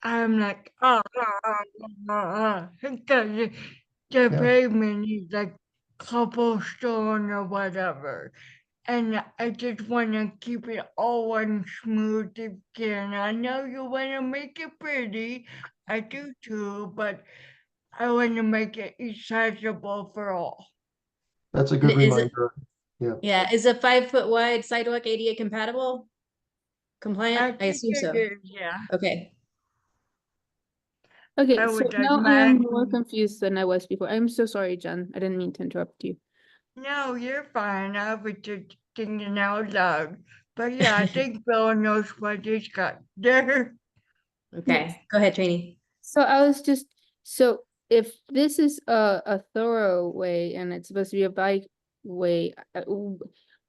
I'm like, because the Yeah. pavement is like cobblestone or whatever. And I just want to keep it all one smooth skin. I know you want to make it pretty. I do too, but I want to make it accessible for all. That's a And good reminder. Yeah. yeah, is a 5 foot wide sidewalk ADA compatible? Compliant? I I think assume it so. is, yeah. Okay. Okay, I so would now I am more imagine. confused than I was before. I'm so sorry, Jen. I didn't mean to interrupt you. No, you're fine. I was just thinking out loud. But yeah, I think Bill knows what he's got there. Yes. Okay, go ahead, Trini. So I was just, so if this is a thorough way and it's supposed to be a bike way,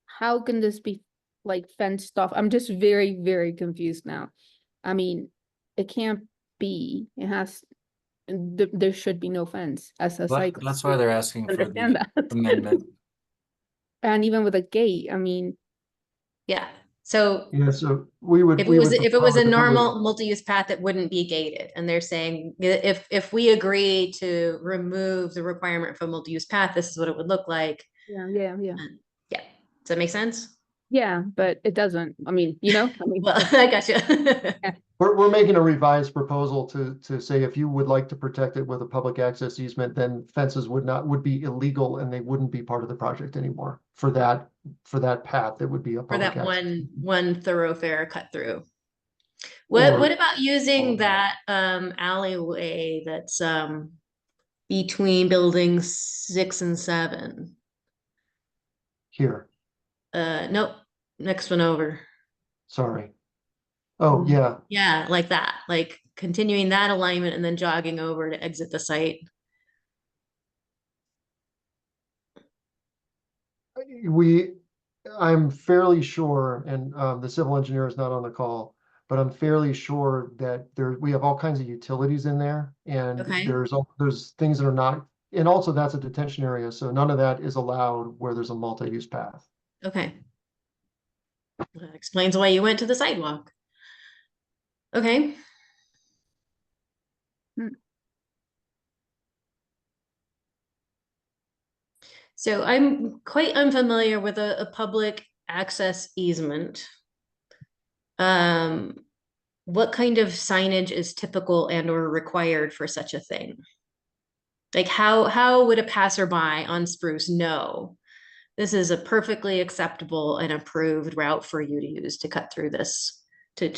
how can this be like fenced off? I'm just very, very confused now. I mean, it can't be. It has, there should be no fence as a cyclist. That's why they're asking for Understand the that. amendment. And even with a gate, I mean, Yeah. So Yeah. So if we would if it was propose a that we would, normal multi-use path, it wouldn't be gated. And they're saying if we agree to remove the requirement for multi-use path, this is what it would look like. yeah. Yeah. Does that make sense? Yeah, but it doesn't. I mean, I mean, Well, I got you. we're making a revised proposal to say if you would like to protect it with a public access easement, then fences would be illegal and they wouldn't be part of the project anymore for that path. It would be a For public that access. one thoroughfare cut through. Or What about using that alleyway that's between buildings 6 and 7? here, Nope, next one over. sorry. Oh, yeah. Yeah, like that, like continuing that alignment and then jogging over to exit the site. We, I'm fairly sure, and the civil engineer is not on the call, but I'm fairly sure that we have all kinds of utilities in there, and Okay, there's things that are not, and also that's a detention area, so none of that is allowed where there's a multi-use path. okay. That explains why you went to the sidewalk. Okay. hmm. So I'm quite unfamiliar with a public access easement. Um, what kind of signage is typical and or required for such a thing? Like how would a passerby on Spruce know this is a perfectly acceptable and approved route for you to use to cut through this, to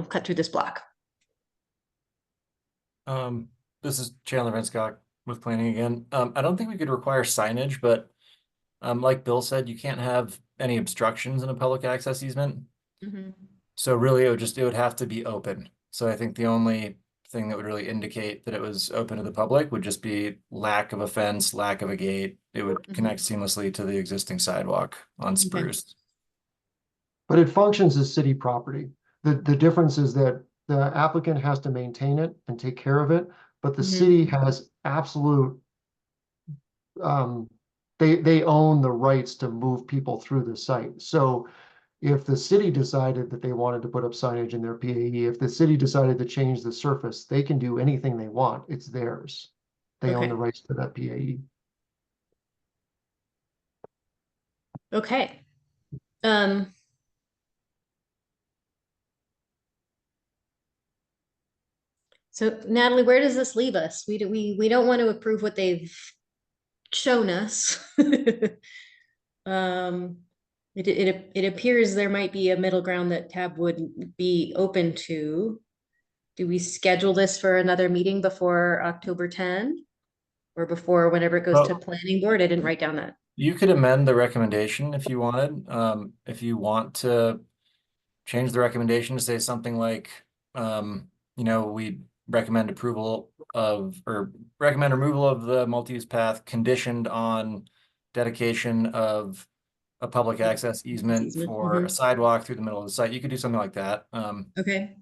cut through this block? This is Chandler Vinscock with planning again. I don't think we could require signage, but like Bill said, you can't have any obstructions in a public access easement. Mhm. So really, it would have to be open. So I think the only thing that would really indicate that it was open to the public would just be lack of a fence, lack of a gate. It would connect seamlessly to the existing sidewalk on Okay. Spruce. But it functions as city property. The difference is that the applicant has to maintain it and take care of it, but the Mhm. city has absolute, um, they own the rights to move people through the site. So if the city decided that they wanted to put up signage in their PAE, if the city decided to change the surface, they can do anything they want. It's theirs. They own the Okay. rights to that PAE. Okay. Um, so Natalie, where does this leave us? We don't want to approve what they've shown us. Um, it appears there might be a middle ground that Tab would be open to. Do we schedule this for another meeting before October 10 or before whenever it goes to Well, planning board? I didn't write down that. you could amend the recommendation if you wanted. If you want to change the recommendation to say something like, we recommend approval of, or recommend removal of the multi-use path conditioned on dedication of a public access easement Easement. for a sidewalk through the middle of the site. You could do something like that. Okay.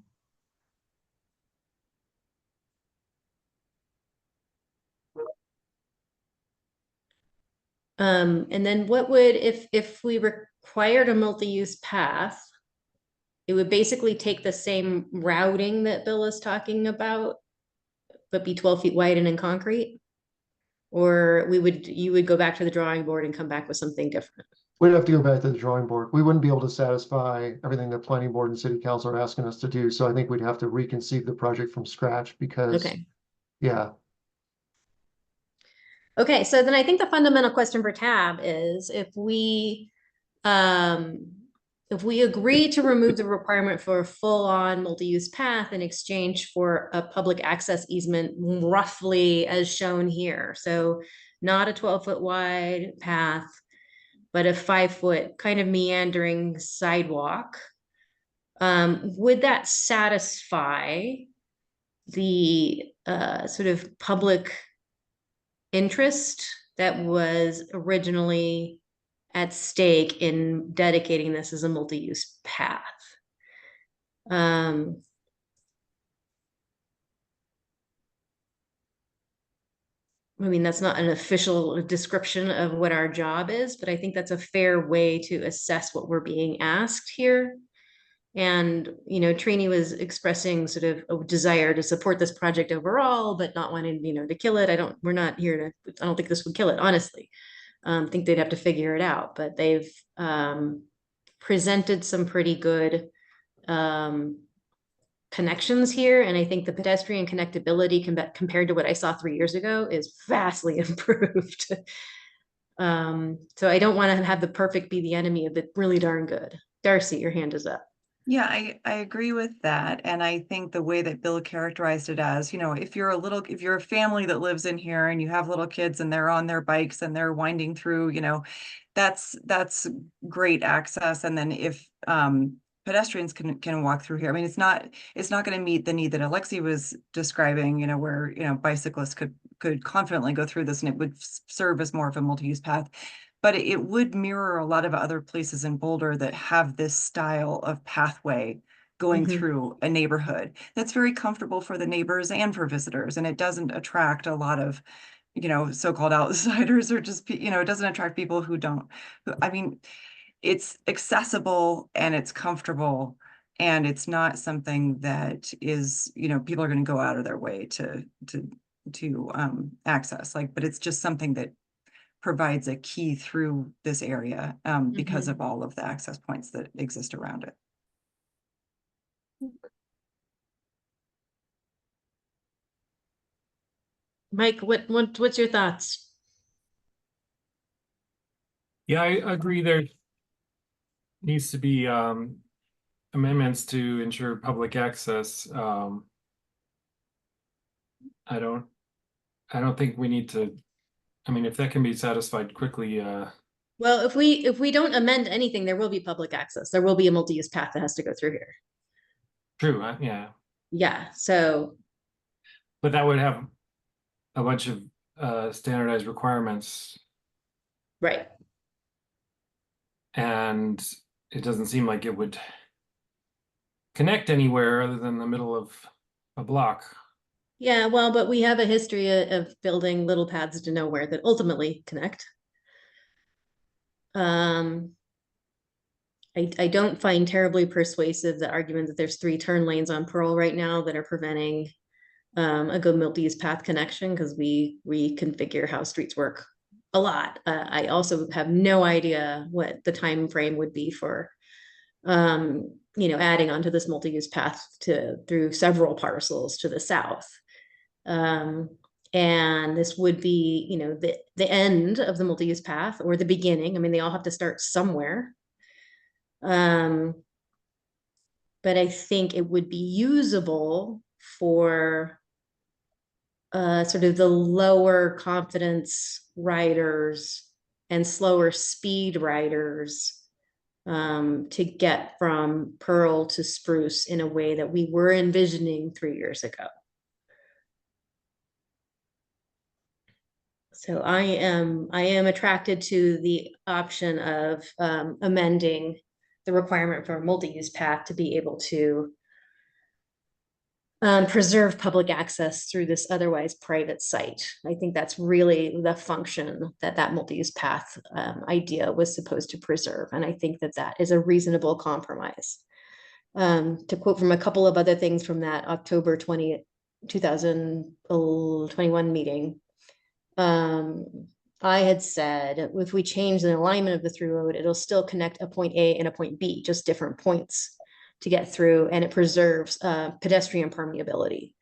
And then what would, if we required a multi-use path, it would basically take the same routing that Bill is talking about, but be 12 feet wide and in concrete? Or you would go back to the drawing board and come back with something different? We'd have to go back to the drawing board. We wouldn't be able to satisfy everything that planning board and city council are asking us to do. So I think we'd have to reconceive the project from scratch because, Okay. yeah, Okay, so then I think the fundamental question for Tab is if we agree to remove the requirement for a full-on multi-use path in exchange for a public access easement roughly as shown here. So not a 12-foot wide path, but a 5-foot kind of meandering sidewalk. Would that satisfy the sort of public interest that was originally at stake in dedicating this as a multi-use path? I mean, that's not an official description of what our job is, but I think that's a fair way to assess what we're being asked here. And, you know, Trini was expressing sort of a desire to support this project overall, but not wanting, you know, to kill it. We're not here to, I don't think this would kill it, honestly. I think they'd have to figure it out, but they've presented some pretty good connections here. And I think the pedestrian connectability compared to what I saw 3 years ago is vastly improved. So I don't want to have the perfect be the enemy of the really darn good. Darcy, your hand is up. Yeah, I agree with that. And I think the way that Bill characterized it as, you know, if you're a family that lives in here and you have little kids and they're on their bikes and they're winding through, you know, that's great access. And then if pedestrians can walk through here, I mean, it's not going to meet the need that Alexi was describing, you know, where, you know, bicyclists could confidently go through this and it would serve as more of a multi-use path. But it would mirror a lot of other places in Boulder that have this style of pathway going through a neighborhood that's very comfortable for the neighbors and for visitors. And it doesn't attract a lot of, you know, so-called outsiders or just, you know, it doesn't attract people who don't, I mean, it's accessible and it's comfortable and it's not something that is, you know, people are going to go out of their way to access, like, but it's just something that provides a key through this area because of all of the access points that exist around it. Mike, what's your thoughts? Yeah, I agree. There needs to be amendments to ensure public access. I don't think we need to. I mean, if that can be satisfied quickly. Well, if we don't amend anything, there will be public access. There will be a multi-use path that has to go through here. True. Yeah. Yeah. So. But that would have a bunch of standardized requirements. Right. And it doesn't seem like it would connect anywhere other than the middle of a block. Yeah, well, but we have a history of building little paths to nowhere that ultimately connect. I don't find terribly persuasive the argument that there's 3 turn lanes on Pearl right now that are preventing a good multi-use path connection because we reconfigure how streets work a lot. I also have no idea what the time frame would be for you know, adding onto this multi-use path through several parcels to the south. And this would be, you know, the end of the multi-use path or the beginning. I mean, they all have to start somewhere. But I think it would be usable for sort of the lower confidence riders and slower speed riders to get from Pearl to Spruce in a way that we were envisioning 3 years ago. So I am attracted to the option of amending the requirement for a multi-use path to be able to preserve public access through this otherwise private site. I think that's really the function that multi-use path idea was supposed to preserve. And I think that is a reasonable compromise. To quote from a couple of other things from that October 20th, 2021 meeting. I had said, if we change the alignment of the through road, it'll still connect a point A and a point B, just different points to get through, and it preserves pedestrian permeability.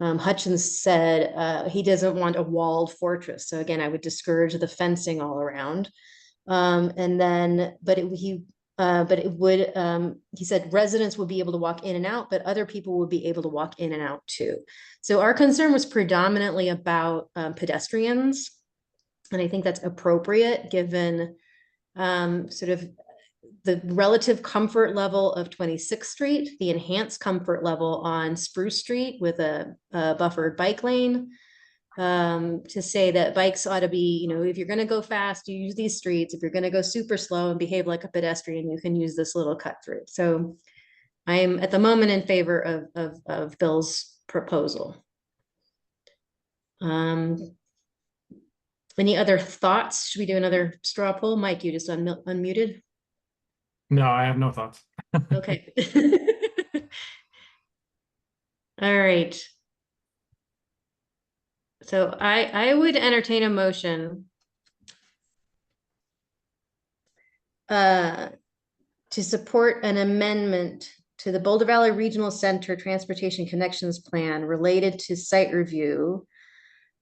Hutchins said he doesn't want a walled fortress. So again, I would discourage the fencing all around. And then, but it would, he said residents would be able to walk in and out, but other people would be able to walk in and out too. So our concern was predominantly about pedestrians. And I think that's appropriate given sort of the relative comfort level of 26th Street, the enhanced comfort level on Spruce Street with a buffered bike lane. To say that bikes ought to be, you know, if you're going to go fast, you use these streets. If you're going to go super slow and behave like a pedestrian, you can use this little cut through. So I'm at the moment in favor of Bill's proposal. Any other thoughts? Should we do another straw poll? Mike, you just unmuted. No, I have no thoughts. Okay. All right. So I would entertain a motion to support an amendment to the Boulder Valley Regional Center Transportation Connections Plan related to site review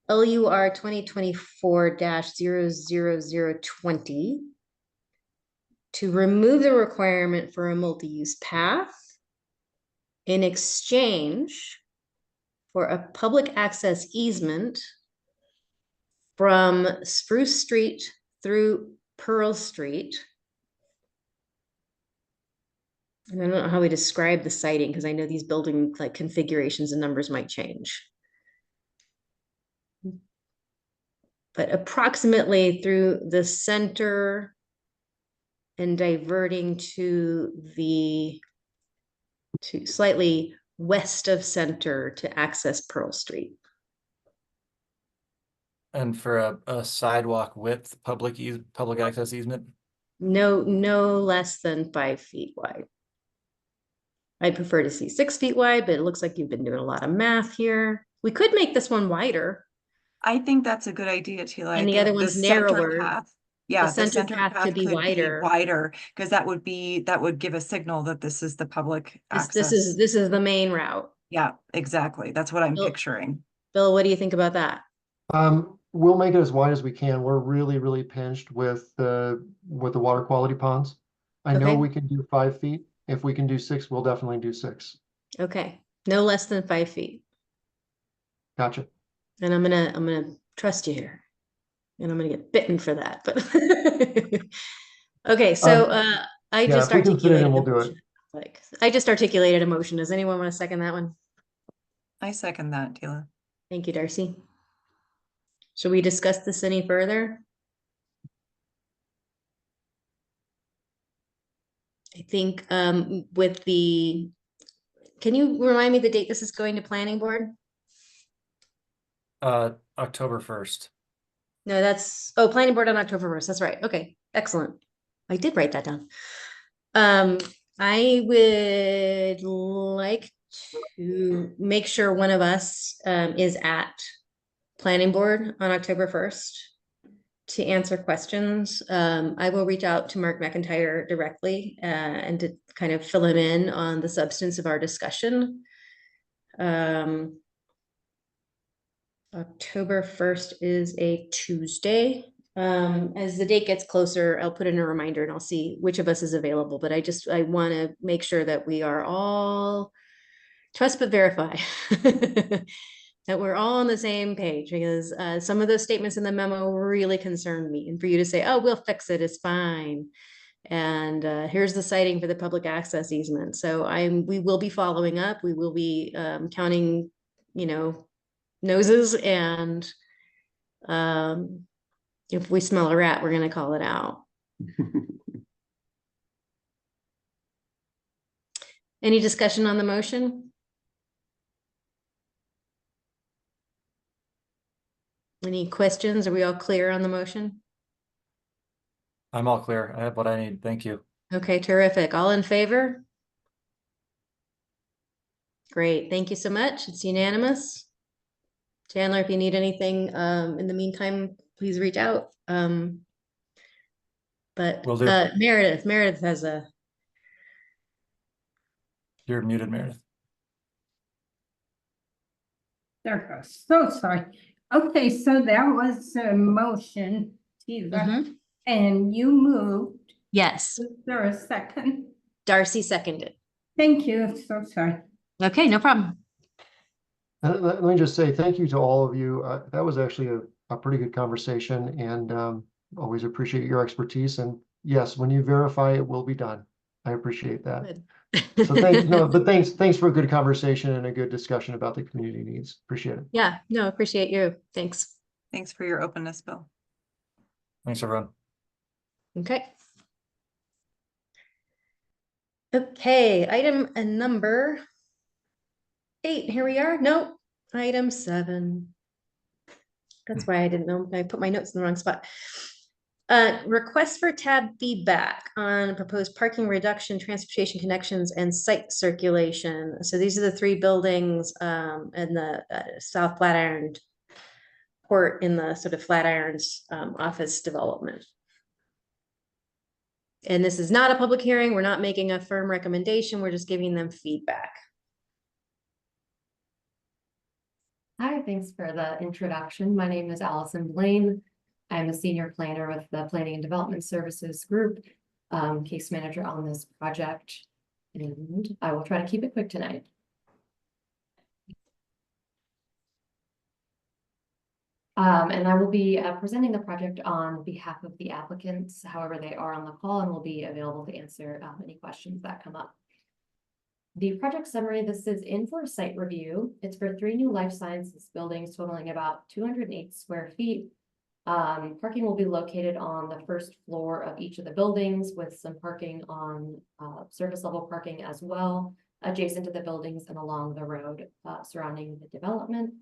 LUR 2024-00020 to remove the requirement for a multi-use path in exchange for a public access easement from Spruce Street through Pearl Street. And I don't know how we describe the siting because I know these building like configurations and numbers might change. But approximately through the center and diverting to slightly west of center to access Pearl Street. And for a sidewalk width, public access easement? No less than 5 feet wide. I'd prefer to see 6 feet wide, but it looks like you've been doing a lot of math here. We could make this one wider. I think that's a good idea, Tila. And the other one's narrower. Yeah, The center path could be wider. Wider, because that would give a signal that this is the public access. This is the main route. Yeah, exactly. That's what I'm Bill- picturing. Bill, what do you think about that? We'll make it as wide as we can. We're really pinched with the water quality ponds. I know Okay. we can do 5 feet. If we can do 6, we'll definitely do 6. Okay, no less than 5 feet. Gotcha. And I'm gonna trust you here. And I'm gonna get bitten for that, but okay, so I yeah, just if we can fit it in, articulated we'll the do it. motion. Like I just articulated a motion. Does anyone want to second that one? I second that, Tila. Thank you, Darcy. Should we discuss this any further? I think with the, can you remind me the date this is going to planning board? October 1st. No, that's, planning board on October 1st. That's right. Okay, excellent. I did write that down. I would like to make sure one of us is at planning board on October 1st to answer questions. I will reach out to Mark McIntyre directly and to kind of fill him in on the substance of our discussion. October 1st is a Tuesday. As the date gets closer, I'll put in a reminder and I'll see which of us is available. But I want to make sure that we are all trust but verify. That we're all on the same page, because some of those statements in the memo really concerned me. And for you to say, oh, we'll fix it, it's fine. And here's the citing for the public access easement. So we will be following up. We will be counting, noses, and if we smell a rat, we're going to call it out. Any discussion on the motion? Any questions? Are we all clear on the motion? I'm all clear. I have what I need. Thank you. Okay, terrific. All in favor? Great, thank you so much. It's unanimous. Chandler, if you need anything, in the meantime, please reach out. But Will do. Meredith has a, You're muted, Meredith. There goes. So sorry. Okay, so that was a motion, Tiva, Mhm. and you moved. Yes, Is there a second? Darcy seconded. Thank you. So sorry. Okay, no problem. Let me just say thank you to all of you. That was actually a pretty good conversation, and always appreciate your expertise. And yes, when you verify, it will be done. I appreciate that. Good. So thanks for a good conversation and a good discussion about the community needs. Appreciate it. Yeah, no, appreciate you. Thanks. Thanks for your openness, Bill. Thanks, everyone. Okay. Okay, item number 8, here we are. No, item 7. That's why I didn't know, I put my notes in the wrong spot. Request for tab feedback on proposed parking reduction, transportation connections, and site circulation. So these are the 3 buildings in the South Flatiron Port in the sort of Flatirons office development. And this is not a public hearing. We're not making a firm recommendation. We're just giving them feedback. Hi, thanks for the introduction. My name is Allison Blaine. I'm a senior planner with the Planning and Development Services Group, case manager on this project, and I will try to keep it quick tonight. And I will be presenting the project on behalf of the applicants. However, they are on the call and will be available to answer any questions that come up. The project summary, this is in for a site review. It's for 3 new life sciences buildings totaling about 208 square feet. Parking will be located on the first floor of each of the buildings with some parking on surface level parking as well, adjacent to the buildings and along the road surrounding the development.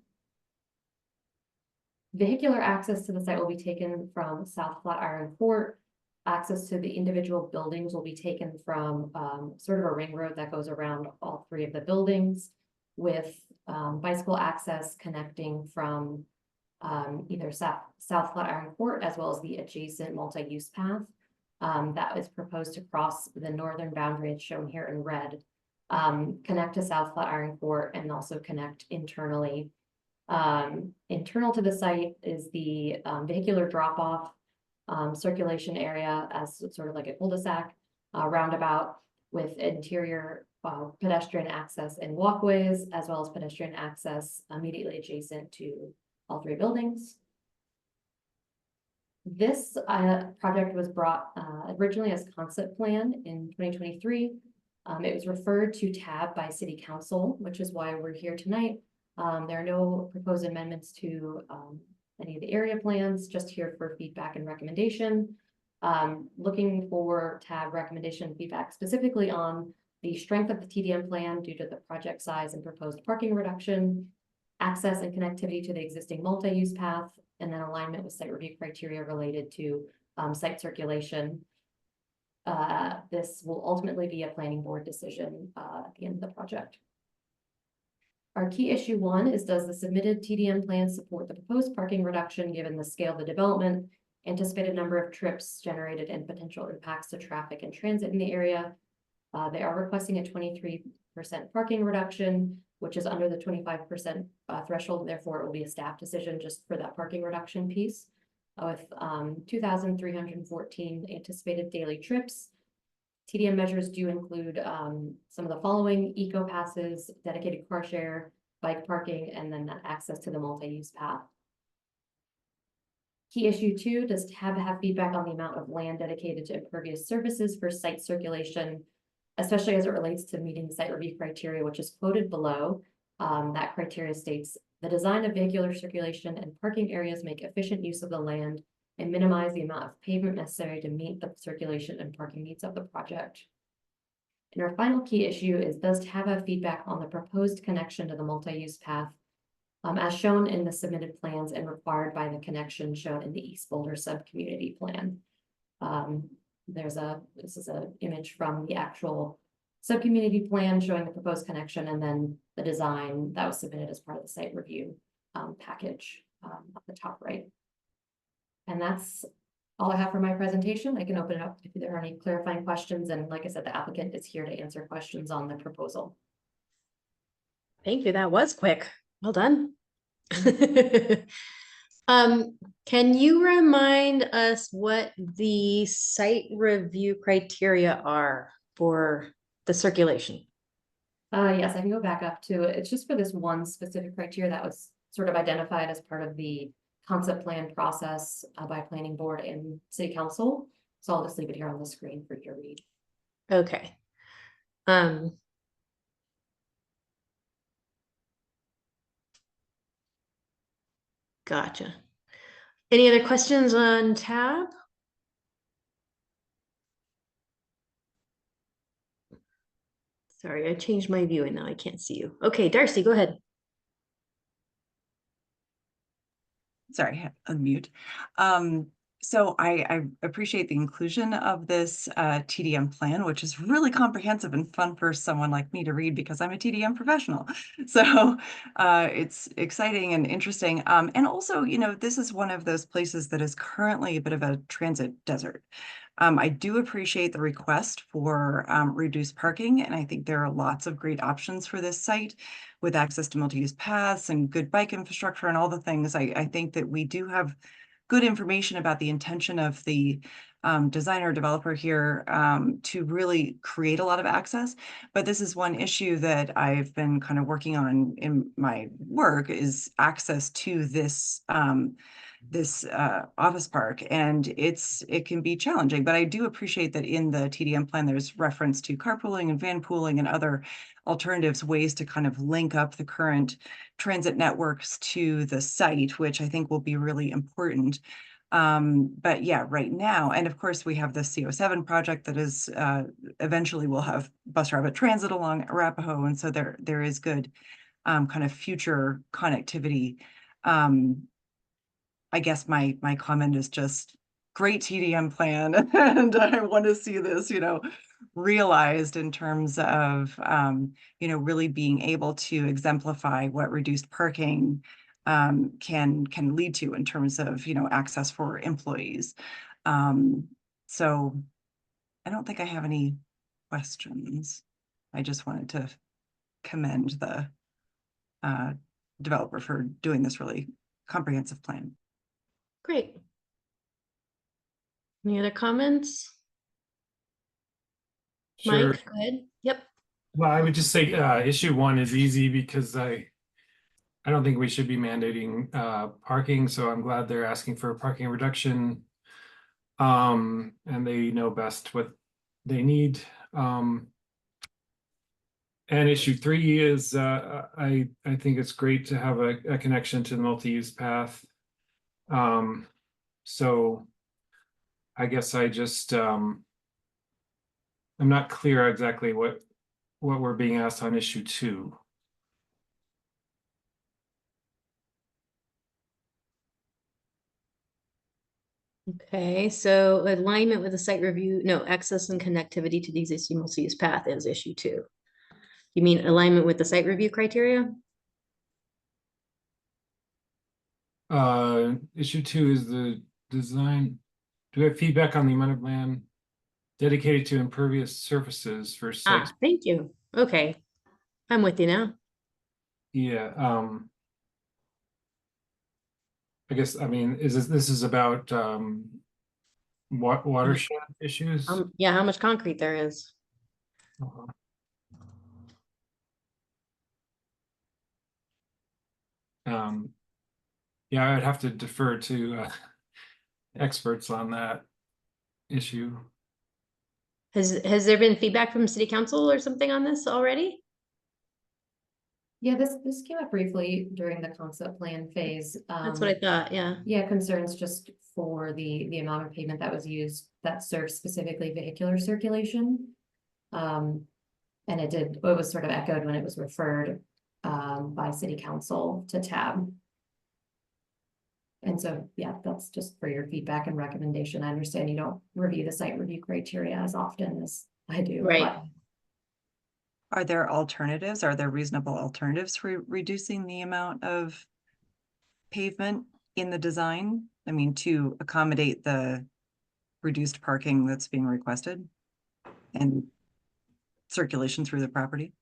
Vehicular access to the site will be taken from South Flatiron Court. Access to the individual buildings will be taken from sort of a ring road that goes around all 3 of the buildings, with bicycle access connecting from either South Flatiron Court as well as the adjacent multi-use path that is proposed to cross the northern boundary. It's shown here in red, connect to South Flatiron Court and also connect internally. Internal to the site is the vehicular drop-off circulation area as sort of like a cul-de-sac roundabout with interior pedestrian access and walkways, as well as pedestrian access immediately adjacent to all 3 buildings. This project was brought originally as concept plan in 2023. It was referred to TAB by City Council, which is why we're here tonight. There are no proposed amendments to any of the area plans, just here for feedback and recommendation. Looking for TAB recommendation feedback specifically on the strength of the TDM plan due to the project size and proposed parking reduction, access and connectivity to the existing multi-use path, and then alignment with site review criteria related to site circulation. This will ultimately be a planning board decision at the end of the project. Our key issue 1 is, does the submitted TDM plan support the proposed parking reduction given the scale of the development, anticipated number of trips generated, and potential impacts to traffic and transit in the area? They are requesting a 23% parking reduction, which is under the 25% threshold. Therefore, it will be a staff decision just for that parking reduction piece. With 2,314 anticipated daily trips. TDM measures do include some of the following: eco passes, dedicated car share, bike parking, and then access to the multi-use path. Key issue 2, does TAB have feedback on the amount of land dedicated to impervious surfaces for site circulation, especially as it relates to meeting the site review criteria, which is quoted below. That criteria states, the design of vehicular circulation and parking areas make efficient use of the land and minimize the amount of pavement necessary to meet the circulation and parking needs of the project. And our final key issue is, does TAB have feedback on the proposed connection to the multi-use path as shown in the submitted plans and required by the connection shown in the East Boulder sub-community plan. This is an image from the actual sub-community plan showing the proposed connection, and then the design that was submitted as part of the site review package at the top right. And that's all I have for my presentation. I can open it up if there are any clarifying questions. And like I said, the applicant is here to answer questions on the proposal. Thank you. That was quick. Well done. Can you remind us what the site review criteria are for the circulation? Yes, I can go back up to it. It's just for this one specific criteria that was sort of identified as part of the concept plan process by planning board and city council. So I'll just leave it here on the screen for you to read. Okay. Gotcha. Any other questions on tab? Sorry, I changed my view and now I can't see you. Okay, Darcy, go ahead. Sorry, unmute. So I appreciate the inclusion of this TDM plan, which is really comprehensive and fun for someone like me to read because I'm a TDM professional. So it's exciting and interesting. And also, you know, this is one of those places that is currently a bit of a transit desert. I do appreciate the request for reduced parking, and I think there are lots of great options for this site with access to multi-use paths and good bike infrastructure and all the things. I think that we do have good information about the intention of the designer developer here to really create a lot of access. But this is one issue that I've been kind of working on in my work is access to this office park, and it can be challenging, but I do appreciate that in the TDM plan there's reference to carpooling and van pooling and other alternatives, ways to kind of link up the current transit networks to the site, which I think will be really important. But yeah, right now, and of course we have the CO7 project that is eventually will have bus rapid transit along Arapahoe, and so there is good kind of future connectivity. I guess my comment is just great TDM plan, and I want to see this, you know, realized in terms of, you know, really being able to exemplify what reduced parking can lead to in terms of, you know, access for employees. So I don't think I have any questions. I just wanted to commend the developer for doing this really comprehensive plan. Great. Any other comments? Sure. Mike, go ahead. Yep. Well, I would just say issue 1 is easy because I don't think we should be mandating parking, so I'm glad they're asking for a parking reduction. And they know best what they need. And issue 3 is I think it's great to have a connection to the multi-use path. So I guess I just I'm not clear exactly what we're being asked on issue 2. Okay, so alignment with the site review, no, access and connectivity to the existing multi-use path is issue 2. You mean alignment with the site review criteria? Issue 2 is the design. Do we have feedback on the amount of land dedicated to impervious surfaces for sites? Thank you. Okay, I'm with you now. Yeah, I guess, I mean, this is about watershed issues? Yeah, how much concrete there is. Uh-huh. Yeah, I'd have to defer to experts on that issue. Has there been feedback from city council or something on this already? Yeah, this came up briefly during the concept plan phase. That's what I thought, yeah. Yeah, concerns just for the amount of pavement that was used that serves specifically vehicular circulation. And it was sort of echoed when it was referred by city council to TAB. And so, yeah, that's just for your feedback and recommendation. I understand you don't review the site review criteria as often as I do. Right. But Are there alternatives? Are there reasonable alternatives for reducing the amount of pavement in the design? I mean, to accommodate the reduced parking that's being requested and circulation through the property?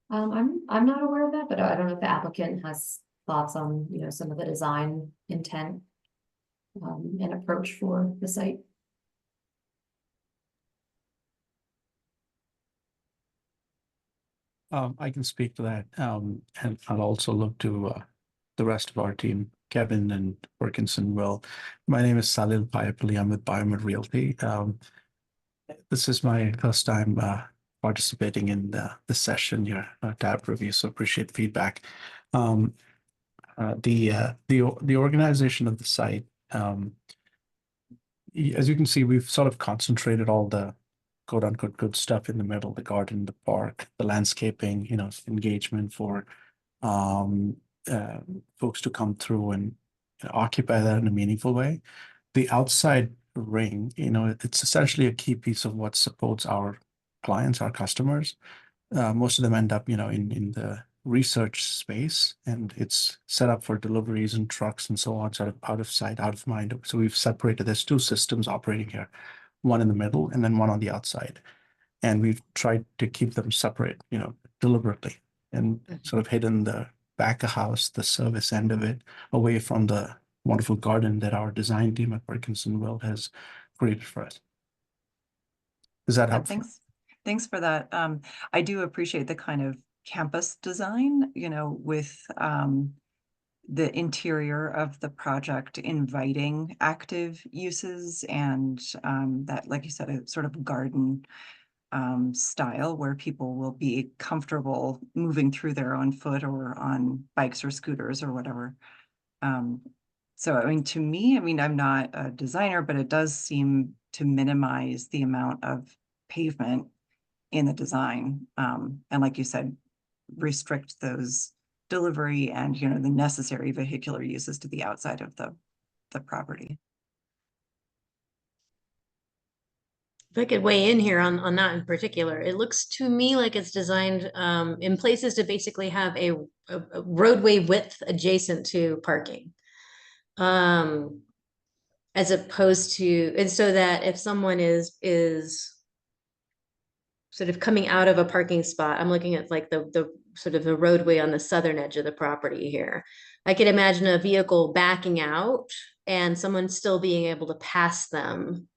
I'm not aware of that, but I don't know if the applicant has thoughts on, you know, some of the design intent and approach for the site. I can speak to that, and I'll also look to the rest of our team, Kevin and Wilkinson. Well, my name is Salil Payapalli. I'm with Biomed Realty. This is my first time participating in this session here, TAB review, so appreciate the feedback. The organization of the site, as you can see, we've sort of concentrated all the quote unquote good stuff in the middle, the garden, the park, the landscaping, you know, engagement for folks to come through and occupy that in a meaningful way. The outside ring, you know, it's essentially a key piece of what supports our clients, our customers. Most of them end up, you know, in the research space, and it's set up for deliveries and trucks and so on, sort of out of sight, out of mind. So we've separated, there's two systems operating here, one in the middle and then one on the outside. And we've tried to keep them separate, you know, deliberately, and sort of hidden the back of house, the service end of it, away from the wonderful garden that our design team at Wilkinson has created for us. Does that help? Thanks for that. I do appreciate the kind of campus design, you know, with the interior of the project inviting active uses and that, like you said, a sort of garden style where people will be comfortable moving through there on foot or on bikes or scooters or whatever. So, I mean, to me, I mean, I'm not a designer, but it does seem to minimize the amount of pavement in the design. And like you said, restrict those delivery and, you know, the necessary vehicular uses to the outside of the property. If I could weigh in here on that in particular, it looks to me like it's designed in places to basically have a roadway width adjacent to parking. As opposed to, and so that if someone is sort of coming out of a parking spot, I'm looking at like the sort of the roadway on the southern edge of the property here. I could imagine a vehicle backing out and someone still being able to pass them.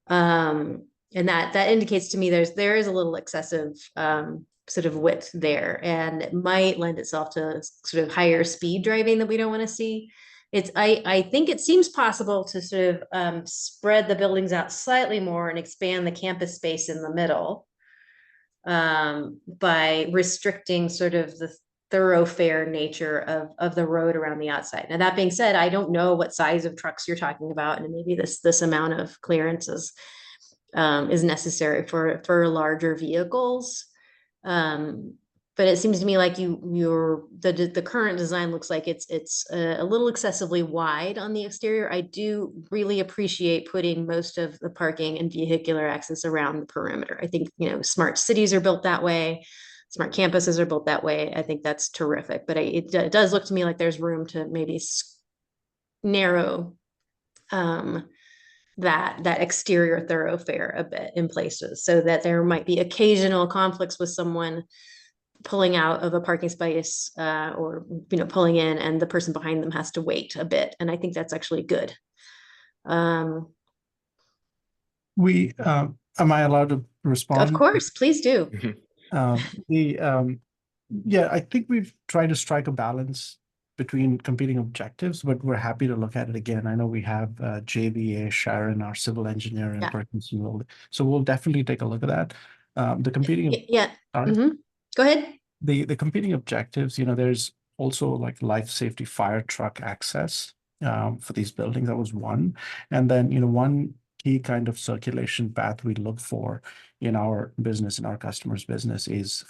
And that indicates to me there is a little excessive sort of width there, and it might lend itself to sort of higher speed driving that we don't want to see. I think it seems possible to sort of spread the buildings out slightly more and expand the campus space in the middle by restricting sort of the thoroughfare nature of the road around the outside. Now, that being said, I don't know what size of trucks you're talking about, and maybe this amount of clearance is necessary for larger vehicles. But it seems to me like the current design looks like it's a little excessively wide on the exterior. I do really appreciate putting most of the parking and vehicular access around the perimeter. I think, you know, smart cities are built that way. Smart campuses are built that way. I think that's terrific, but it does look to me like there's room to maybe narrow that exterior thoroughfare a bit in places, so that there might be occasional conflicts with someone pulling out of a parking space or, you know, pulling in, and the person behind them has to wait a bit. And I think that's actually good. Am I allowed to respond? Of course, please do. Yeah, I think we've tried to strike a balance between competing objectives, but we're happy to look at it again. I know we have JVA, Sharon, our civil engineer, and Wilkinson. So we'll definitely take a look at that. The competing. Yeah. Go ahead. The competing objectives, you know, there's also like life safety fire truck access for these buildings. That was one. And then, you know, one key kind of circulation path we look for in our business, in our customers' business, is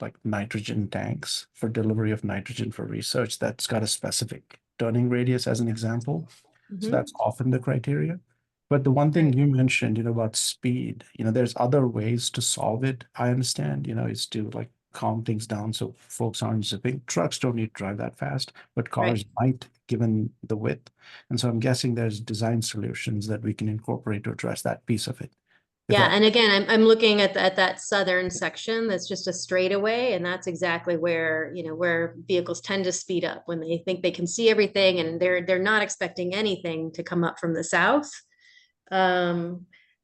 like nitrogen tanks for delivery of nitrogen for research that's got a specific turning radius as an example. So that's often the criteria. But the one thing you mentioned, about speed, there's other ways to solve it. I understand, is to like calm things down so folks aren't zipping. Trucks don't need to drive that fast, but cars might, given the width. And so I'm guessing there's design solutions that we can incorporate to address that piece of it. Yeah, and again, I'm looking at that southern section that's just a straightaway, and that's exactly where, where vehicles tend to speed up when they think they can see everything and they're not expecting anything to come up from the south.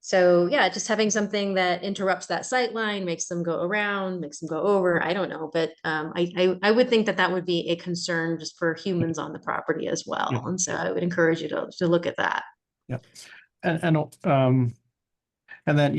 So yeah, just having something that interrupts that sight line, makes them go around, makes them go over. I don't know, but I would think that would be a concern just for humans on the property as well. Yeah. And so I would encourage you to look at that. Yeah, and then,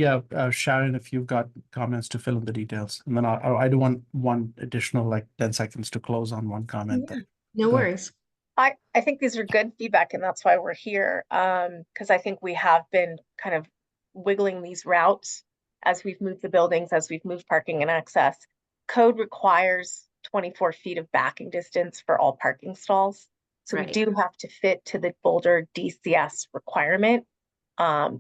Sharon, if you've got comments to fill in the details, and then I do want one additional, like 10 seconds to close on one comment. Yeah, no Go ahead. worries. I think these are good feedback, and that's why we're here. Because I think we have been kind of wiggling these routes as we've moved the buildings, as we've moved parking and access. Code requires 24 feet of backing distance for all parking stalls. So we do have to fit to the Boulder DCS requirement.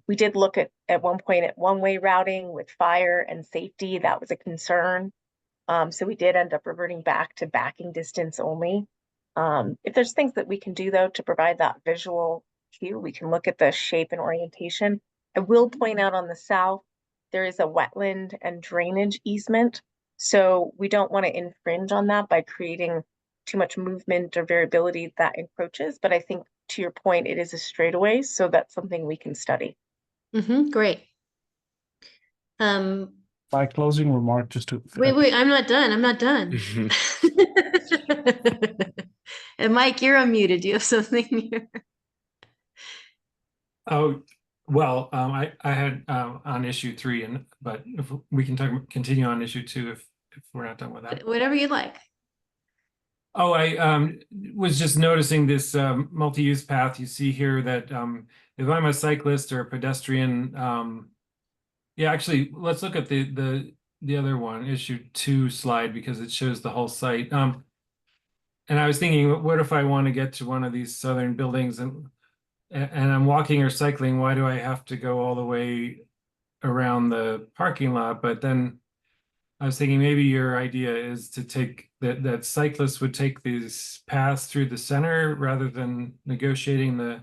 We did look at one point at one-way routing with fire and safety. That was a concern. So we did end up reverting back to backing distance only. If there's things that we can do, though, to provide that visual cue, we can look at the shape and orientation. I will point out on the south, there is a wetland and drainage easement. So we don't want to infringe on that by creating too much movement or variability that encroaches. But I think, to your point, it is a straightaway. So that's something we can study. Great. My closing remark, just to Wait, I'm not done. And Mike, you're unmuted. Do you have something here? Oh, well, I had on issue 3, but if we can continue on issue 2 if we're not done with that. Whatever you like. Oh, I was just noticing this multi-use path you see here that if I'm a cyclist or a pedestrian, yeah, actually, let's look at the other one, issue 2 slide, because it shows the whole site. And I was thinking, what if I want to get to one of these southern buildings and I'm walking or cycling? Why do I have to go all the way around the parking lot? But then I was thinking maybe your idea is to take that cyclists would take these paths through the center rather than negotiating the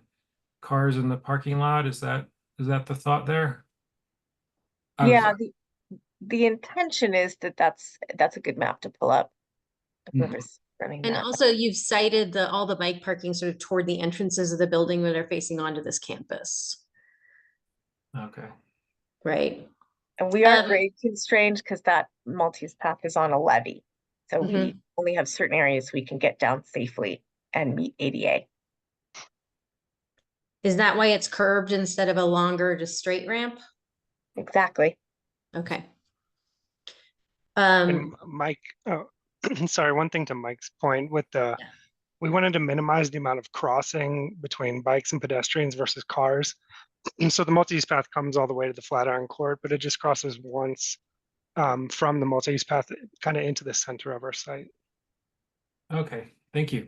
cars in the parking lot. Is that the thought there? Yeah, the intention is that's a good map to pull up. Whoever's running And that. also you've cited all the bike parking sort of toward the entrances of the building that are facing onto this campus. Okay. Right. And we are grade constrained because that multi-use path is on a levee. So we only have certain areas we can get down safely and meet ADA. Is that why it's curved instead of a longer, just straight ramp? Exactly. Okay. And Mike, sorry, one thing to Mike's point with we wanted to minimize the amount of crossing between bikes and pedestrians versus cars. And so the multi-use path comes all the way to the Flatiron Court, but it just crosses once from the multi-use path kind of into the center of our site. Okay, thank you.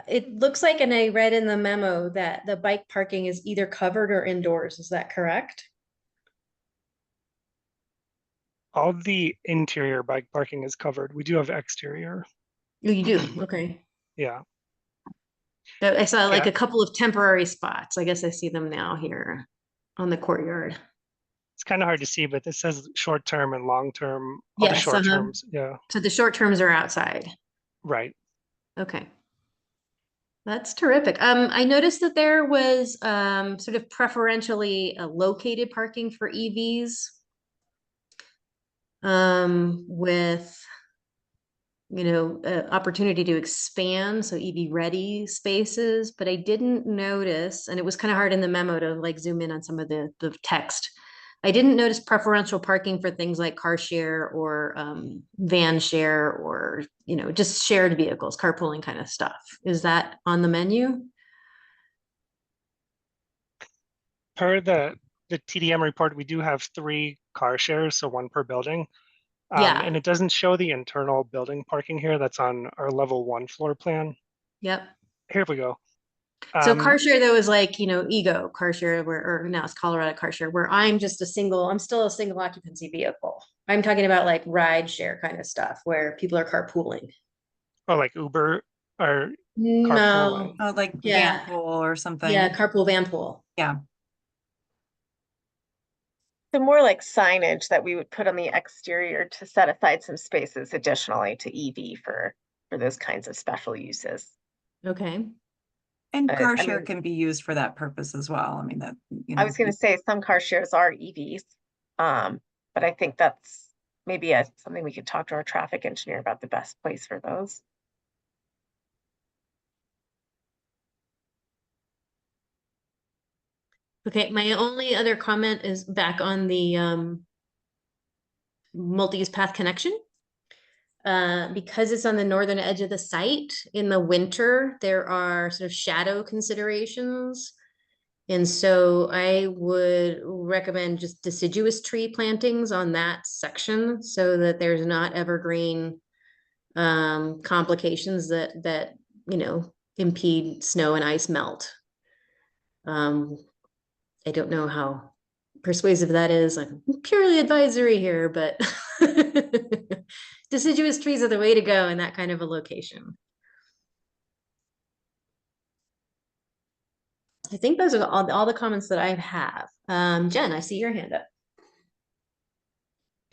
It looks like, and I read in the memo that the bike parking is either covered or indoors. Is that correct? All the interior bike parking is covered. We do have exterior. Oh, you do? Okay. Yeah. I saw like a couple of temporary spots. I guess I see them now here on the courtyard. It's kind of hard to see, but this says short term and long term. All the short terms. Yeah. So the short terms are outside. Right. Okay. That's terrific. I noticed that there was sort of preferentially located parking for EVs with, opportunity to expand, so EV ready spaces, but I didn't notice, and it was kind of hard in the memo to like zoom in on some of the text. I didn't notice preferential parking for things like car share or van share or, just shared vehicles, carpooling kind of stuff. Is that on the menu? Per the TDM report, we do have 3 car shares, so 1 per building. Yeah. And it doesn't show the internal building parking here. That's on our level 1 floor plan. Yep. Here we go. So Um, car share though is like, Ego car share or now it's Colorado car share, where I'm still a single occupancy vehicle. I'm talking about like ride share kind of stuff where people are carpooling. or like Uber or No, carpooling. Oh, like Yeah. van pool or something. yeah, carpool van pool. Yeah. So more like signage that we would put on the exterior to set aside some spaces additionally to EV for those kinds of special uses. Okay. And I car share mean- can be used for that purpose as well. I mean, that, I was going to say some car shares are EVs, but I think that's maybe something we could talk to our traffic engineer about the best place for those. Okay, my only other comment is back on the multi-use path connection. Because it's on the northern edge of the site, in the winter, there are sort of shadow considerations. And so I would recommend just deciduous tree plantings on that section so that there's not evergreen complications that impede snow and ice melt. I don't know how persuasive that is. I'm purely advisory here, but deciduous trees are the way to go in that kind of a location. I think those are all the comments that I have. Jen, I see your hand up.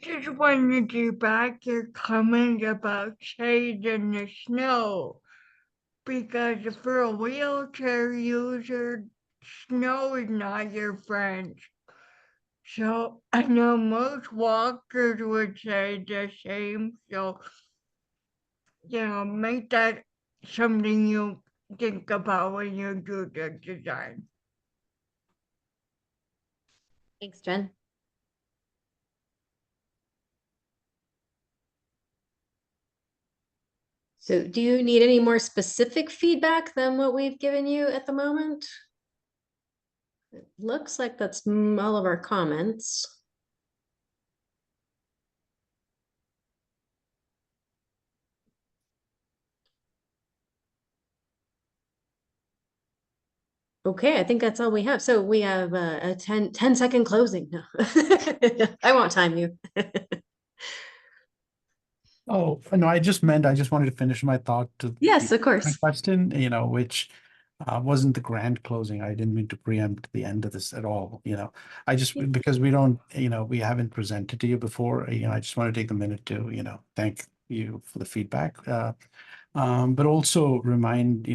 Just wanted to back your comment about shade in the snow. Because for a wheelchair user, snow is not your friend. So I know most walkers would say the same. So, make that something you think about when you do the design. Thanks, Jen. So do you need any more specific feedback than what we've given you at the moment? It looks like that's all of our comments. Okay, I think that's all we have. So we have a 10-second closing. No, I won't time you. Oh, no, I just wanted to finish my thought to Yes, the of course. question, which wasn't the grand closing. I didn't mean to preempt the end of this at all, I just, because we don't, we haven't presented to you before, I just want to take a minute to, thank you for the feedback. But also remind,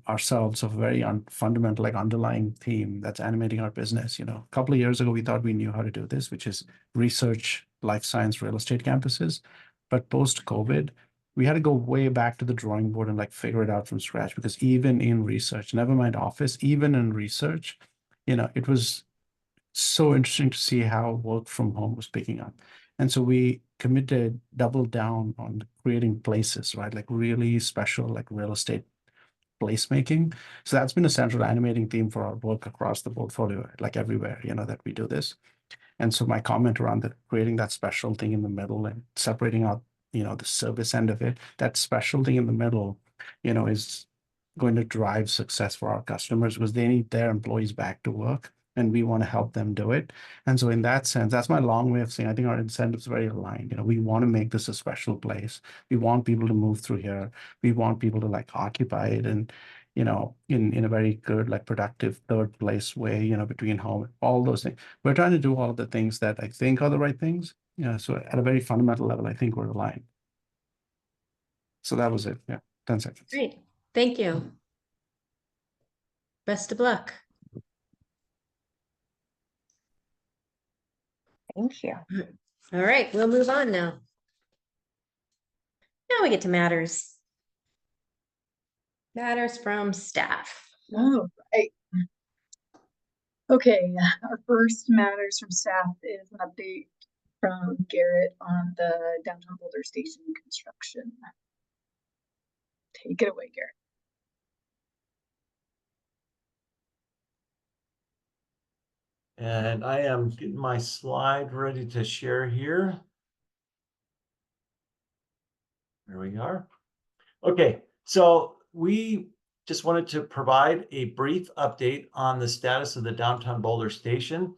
ourselves of a very fundamental, like underlying theme that's animating our business. A couple of years ago, we thought we knew how to do this, which is research life science real estate campuses. But post-COVID, we had to go way back to the drawing board and like figure it out from scratch, because even in research, never mind office, even in research, it was so interesting to see how work from home was picking up. And so we committed, doubled down on creating places, right? Like really special, like real estate placemaking. So that's been a central animating theme for our work across the portfolio, like everywhere, that we do this. And so my comment around creating that special thing in the middle and separating out, the service end of it, that special thing in the middle, is going to drive success for our customers because they need their employees back to work and we want to help them do it. And so in that sense, that's my long way of saying, I think our incentives are very aligned. We want to make this a special place. We want people to move through here. We want people to like occupy it and, in a very good, like productive third place way, between home, all those things. We're trying to do all of the things that I think are the right things. So at a very fundamental level, I think we're aligned. So that was it. Yeah, 10 seconds. Great. Thank you. Best of luck. Thank you. All right, we'll move on now. Now we get to matters. Matters from staff. All right. Okay, our first matters from staff is an update from Garrett on the downtown Boulder Station construction. Take it away, Garrett. And I am getting my slide ready to share here. There we are. Okay, so we just wanted to provide a brief update on the status of the downtown Boulder station.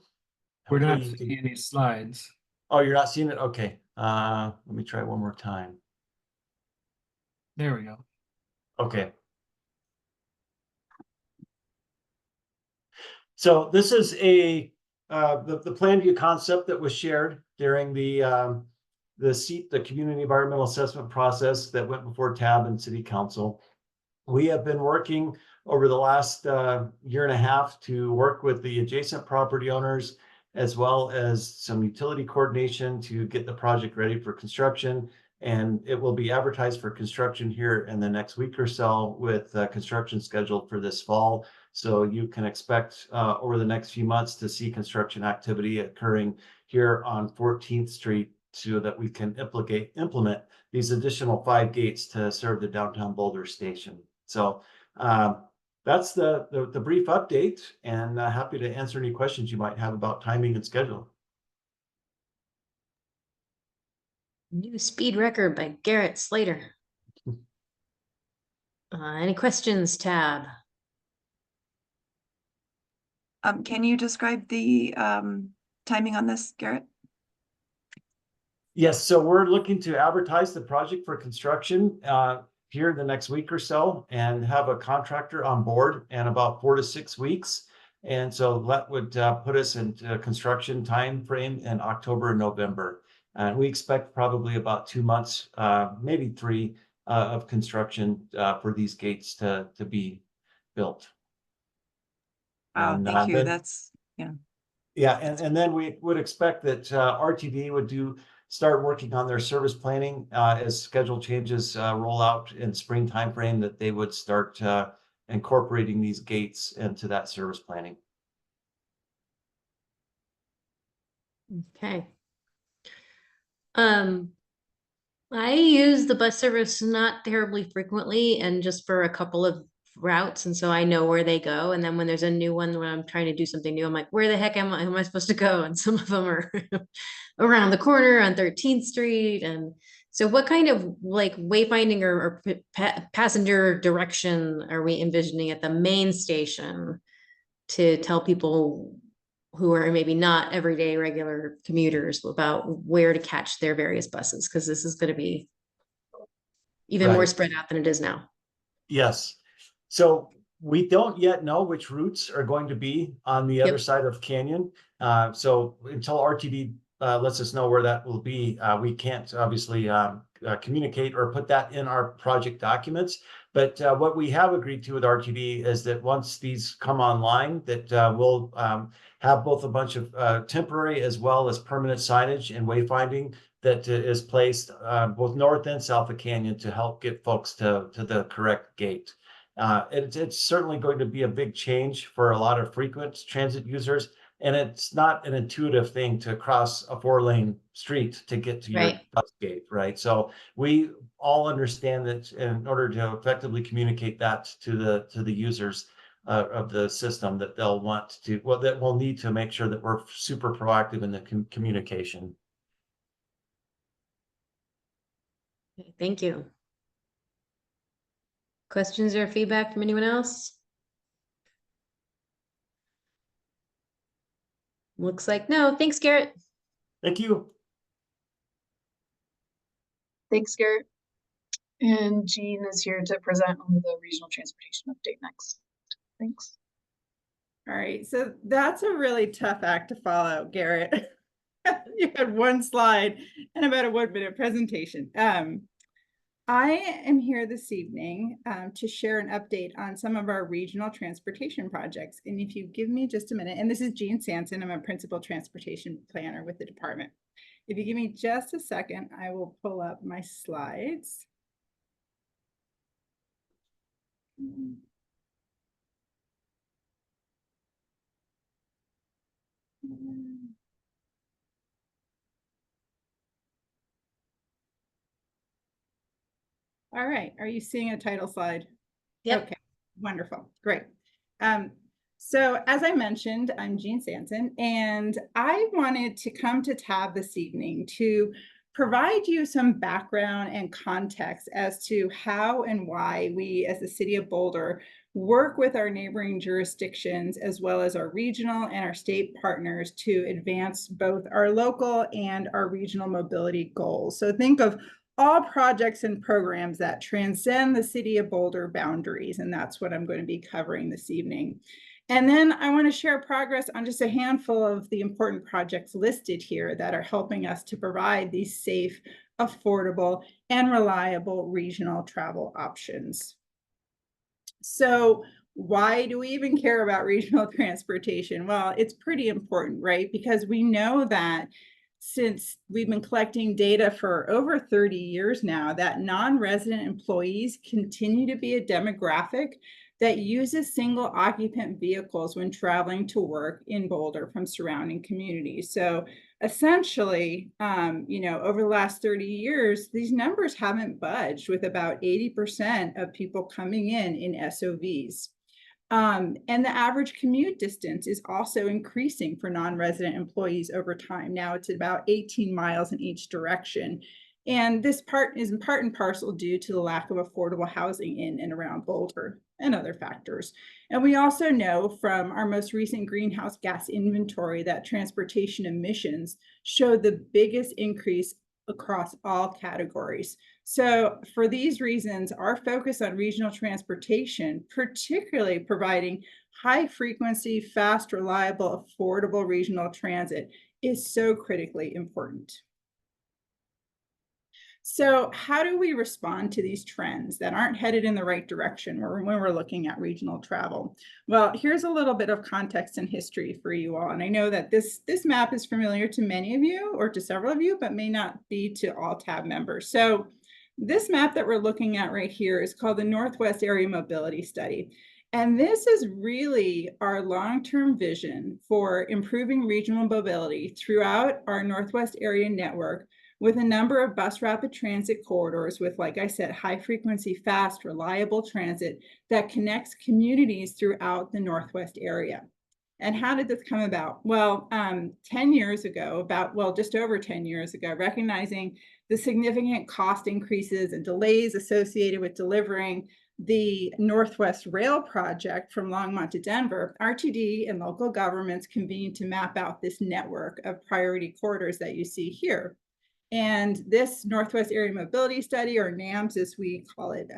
We're not Hopefully you seeing can- any slides. Oh, you're not seeing it? Okay. Let me try one more time. There we go. Okay. So this is the plan view concept that was shared during the community environmental assessment process that went before TAB and City Council. We have been working over the last year and a half to work with the adjacent property owners, as well as some utility coordination to get the project ready for construction. And it will be advertised for construction here in the next week or so, with construction scheduled for this fall. So you can expect over the next few months to see construction activity occurring here on 14th Street, so that we can implement these additional 5 gates to serve the downtown Boulder station. So that's the brief update, and happy to answer any questions you might have about timing and schedule. New speed record by Garrett Slater. Any questions, Tab? Can you describe the timing on this, Garrett? Yes, so we're looking to advertise the project for construction here the next week or so, and have a contractor on board in about 4 to 6 weeks. And so that would put us into construction time frame in October and November. And we expect probably about 2 months, maybe 3 of construction for these gates to be built. Wow, thank you. That's, yeah. Yeah, and then we would expect that RTD would start working on their service planning as schedule changes roll out in spring timeframe, that they would start incorporating these gates into that service planning. Okay. I use the bus service not terribly frequently, and just for a couple of routes, and so I know where they go. And then when there's a new one, when I'm trying to do something new, I'm like, where the heck am I supposed to go? And some of them are around the corner on 13th Street. And so what kind of like wayfinding or passenger direction are we envisioning at the main station to tell people who are maybe not everyday regular commuters about where to catch their various buses? Because this is going to be even more spread out than it is now. Yes. So we don't yet know which routes are going to be on the other side of Canyon. So until RTD lets us know where that will be, we can't obviously communicate or put that in our project documents. But what we have agreed to with RTD is that once these come online, that we'll have both a bunch of temporary as well as permanent signage and wayfinding that is placed both north and south of Canyon to help get folks to the correct gate. It's certainly going to be a big change for a lot of frequent transit users, and it's not an intuitive thing to cross a 4-lane street to get to your bus gate, right? So we all understand that in order to effectively communicate that to the users of the system, that they'll want to, well, that we'll need to make sure that we're super proactive in the communication. Thank you. Questions or feedback from anyone else? Looks like no. Thanks, Garrett. Thank you. Thanks, Garrett. And Jean is here to present on the regional transportation update next. Thanks. All right, so that's a really tough act to follow, Garrett. You had one slide and about a 1-minute presentation. I am here this evening to share an update on some of our regional transportation projects. And if you give me just a minute, and this is Jean Sanson, I'm a principal transportation planner with the department. If you give me just a second, I will pull up my slides. All right, are you seeing a title slide? Yep. Okay, wonderful, great. So as I mentioned, I'm Jean Sanson, and I wanted to come to TAB this evening to provide you some background and context as to how and why we as the City of Boulder work with our neighboring jurisdictions as well as our regional and our state partners to advance both our local and our regional mobility goals. So think of all projects and programs that transcend the City of Boulder boundaries, and that's what I'm going to be covering this evening. And then I want to share progress on just a handful of the important projects listed here that are helping us to provide these safe, affordable, and reliable regional travel options. So why do we even care about regional transportation? Well, it's pretty important, right? Because we know that since we've been collecting data for over 30 years now, that non-resident employees continue to be a demographic that uses single occupant vehicles when traveling to work in Boulder from surrounding communities. So essentially, over the last 30 years, these numbers haven't budged, with about 80% of people coming in SOVs. And the average commute distance is also increasing for non-resident employees over time. Now it's about 18 miles in each direction. And this part is in part and parcel due to the lack of affordable housing in and around Boulder and other factors. And we also know from our most recent greenhouse gas inventory that transportation emissions showed the biggest increase across all categories. So for these reasons, our focus on regional transportation, particularly providing high frequency, fast, reliable, affordable regional transit, is so critically important. So how do we respond to these trends that aren't headed in the right direction when we're looking at regional travel? Well, here's a little bit of context and history for you all. And I know that this map is familiar to many of you or to several of you, but may not be to all TAB members. So this map that we're looking at right here is called the Northwest Area Mobility Study. And this is really our long-term vision for improving regional mobility throughout our Northwest area network, with a number of bus rapid transit corridors with, like I said, high frequency, fast, reliable transit that connects communities throughout the Northwest area. And how did this come about? Well, 10 years ago, just over 10 years ago, recognizing the significant cost increases and delays associated with delivering the Northwest Rail project from Longmont to Denver, RTD and local governments convened to map out this network of priority corridors that you see here. And this Northwest Area Mobility Study, or NAMS as we call it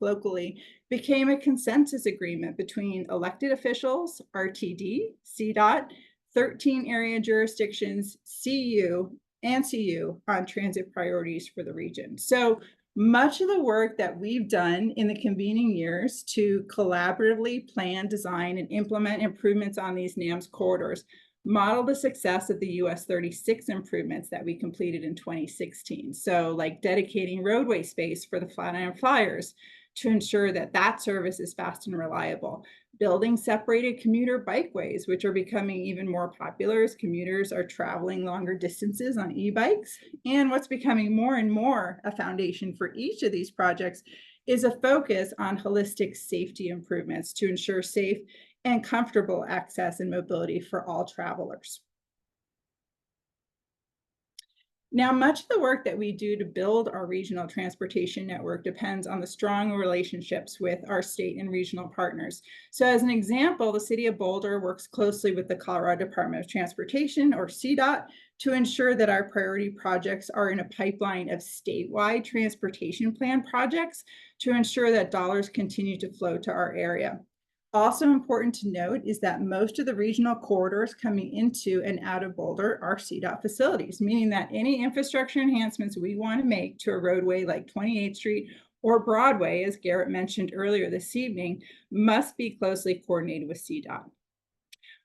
locally, became a consensus agreement between elected officials, RTD, CDOT, 13 area jurisdictions, CU, and CU on transit priorities for the region. So much of the work that we've done in the convening years to collaboratively plan, design, and implement improvements on these NAMS corridors model the success of the US 36 improvements that we completed in 2016. So like dedicating roadway space for the Flatiron Flyers to ensure that that service is fast and reliable, building separated commuter bikeways, which are becoming even more popular as commuters are traveling longer distances on e-bikes. And what's becoming more and more a foundation for each of these projects is a focus on holistic safety improvements to ensure safe and comfortable access and mobility for all travelers. Now, much of the work that we do to build our regional transportation network depends on the strong relationships with our state and regional partners. So as an example, the City of Boulder works closely with the Colorado Department of Transportation, or CDOT, to ensure that our priority projects are in a pipeline of statewide transportation plan projects to ensure that dollars continue to flow to our area. Also important to note is that most of the regional corridors coming into and out of Boulder are CDOT facilities, meaning that any infrastructure enhancements we want to make to a roadway like 28th Street or Broadway, as Garrett mentioned earlier this evening, must be closely coordinated with CDOT.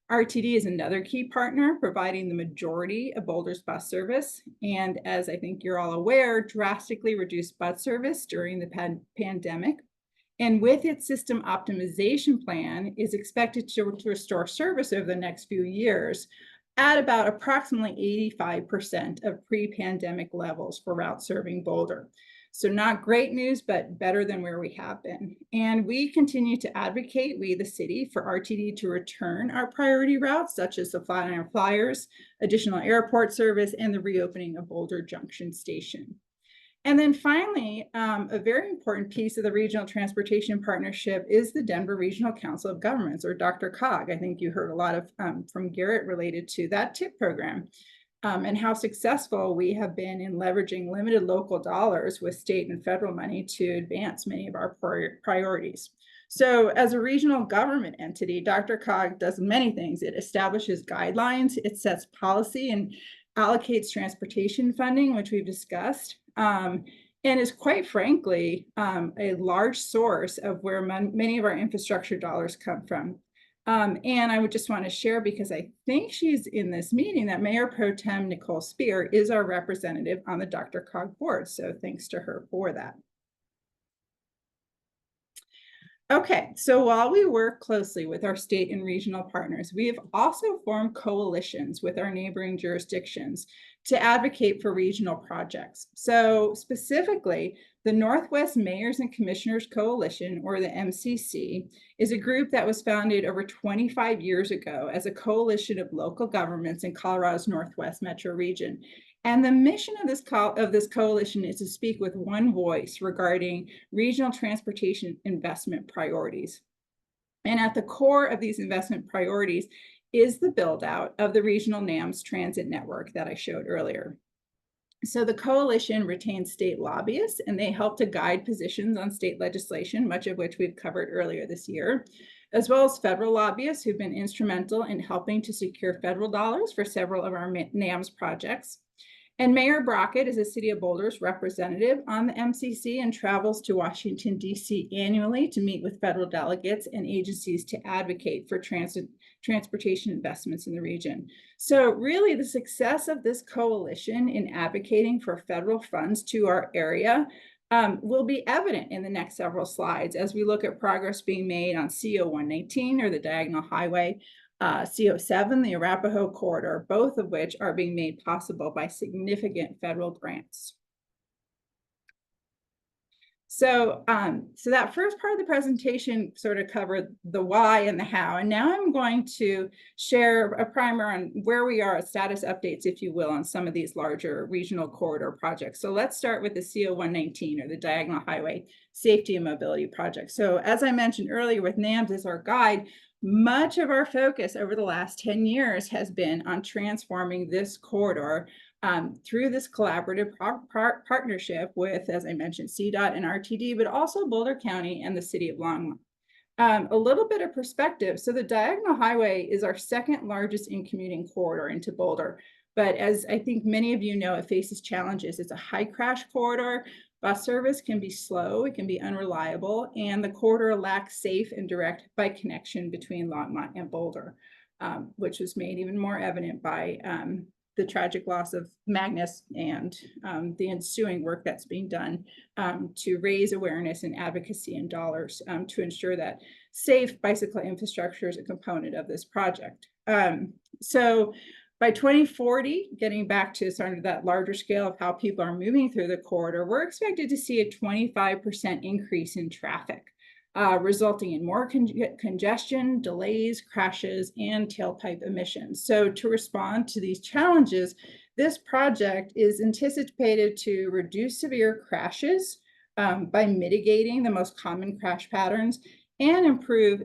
RTD is another key partner, providing the majority of Boulder's bus service, and as I think you're all aware, drastically reduced bus service during the pandemic. And with its system optimization plan, is expected to restore service over the next few years at about approximately 85% of pre-pandemic levels for routes serving Boulder. So not great news, but better than where we have been. And we continue to advocate, we the city, for RTD to return our priority routes, such as the Flatiron Flyers, additional airport service, and the reopening of Boulder Junction Station. And then finally, a very important piece of the Regional Transportation Partnership is the Denver Regional Council of Governments, or DRCOG. I think you heard a lot of from Garrett related to that TIP program, and how successful we have been in leveraging limited local dollars with state and federal money to advance many of our priorities. So as a regional government entity, DRCOG does many things. It establishes guidelines, it sets policy and allocates transportation funding, which we've discussed, and is quite frankly a large source of where many of our infrastructure dollars come from. And I would just want to share, because I think she's in this meeting, that Mayor Pro Tem Nicole Spear is our representative on the DRCOG board. So thanks to her for that. Okay, so while we work closely with our state and regional partners, we have also formed coalitions with our neighboring jurisdictions to advocate for regional projects. So specifically, the Northwest Mayors and Commissioners Coalition, or the MCC, is a group that was founded over 25 years ago as a coalition of local governments in Colorado's Northwest metro region. And the mission of this coalition is to speak with one voice regarding regional transportation investment priorities. And at the core of these investment priorities is the build out of the regional NAMS transit network that I showed earlier. So the coalition retains state lobbyists, and they help to guide positions on state legislation, much of which we've covered earlier this year, as well as federal lobbyists who've been instrumental in helping to secure federal dollars for several of our NAMS projects. And Mayor Brockett is a City of Boulder's representative on the MCC and travels to Washington, D.C. annually to meet with federal delegates and agencies to advocate for transportation investments in the region. So really, the success of this coalition in advocating for federal funds to our area will be evident in the next several slides as we look at progress being made on CO 119, or the Diagonal Highway, CO7, the Arapahoe Corridor, both of which are being made possible by significant federal grants. So, so that first part of the presentation sort of covered the why and the how, and now I'm going to share a primer on where we are, status updates, if you will, on some of these larger regional corridor projects. So let's start with the CO 119, or the Diagonal Highway Safety and Mobility Project. So as I mentioned earlier, with NAMS as our guide, much of our focus over the last 10 years has been on transforming this corridor through this collaborative partnership with, as I mentioned, CDOT and RTD, but also Boulder County and the City of Longmont. A little bit of perspective. So the Diagonal Highway is our second largest in-commuting corridor into Boulder. But as I think many of you know, it faces challenges. It's a high crash corridor. Bus service can be slow, it can be unreliable, and the corridor lacks safe and direct bike connection between Longmont and Boulder, which was made even more evident by the tragic loss of Magnus and the ensuing work that's being done to raise awareness and advocacy and dollars to ensure that safe bicycle infrastructure is a component of this project. So by 2040, getting back to sort of that larger scale of how people are moving through the corridor, we're expected to see a 25% increase in traffic, resulting in more congestion, delays, crashes, and tailpipe emissions. So to respond to these challenges, this project is anticipated to reduce severe crashes by mitigating the most common crash patterns and improve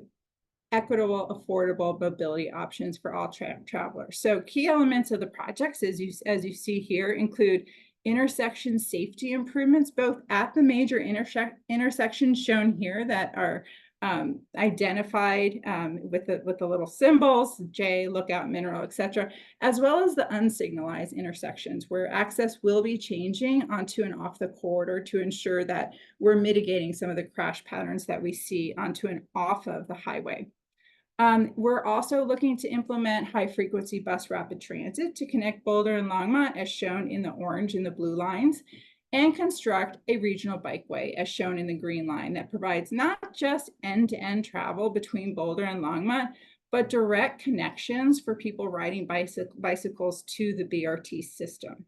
equitable, affordable mobility options for all travelers. So key elements of the projects, as you see here, include intersection safety improvements, both at the major intersections shown here that are identified with the little symbols, J, lookout, mineral, etc., as well as the unsignalized intersections where access will be changing onto and off the corridor to ensure that we're mitigating some of the crash patterns that we see onto and off of the highway. We're also looking to implement high-frequency bus rapid transit to connect Boulder and Longmont, as shown in the orange and the blue lines, and construct a regional bikeway, as shown in the green line, that provides not just end-to-end travel between Boulder and Longmont, but direct connections for people riding bicycles to the BRT system.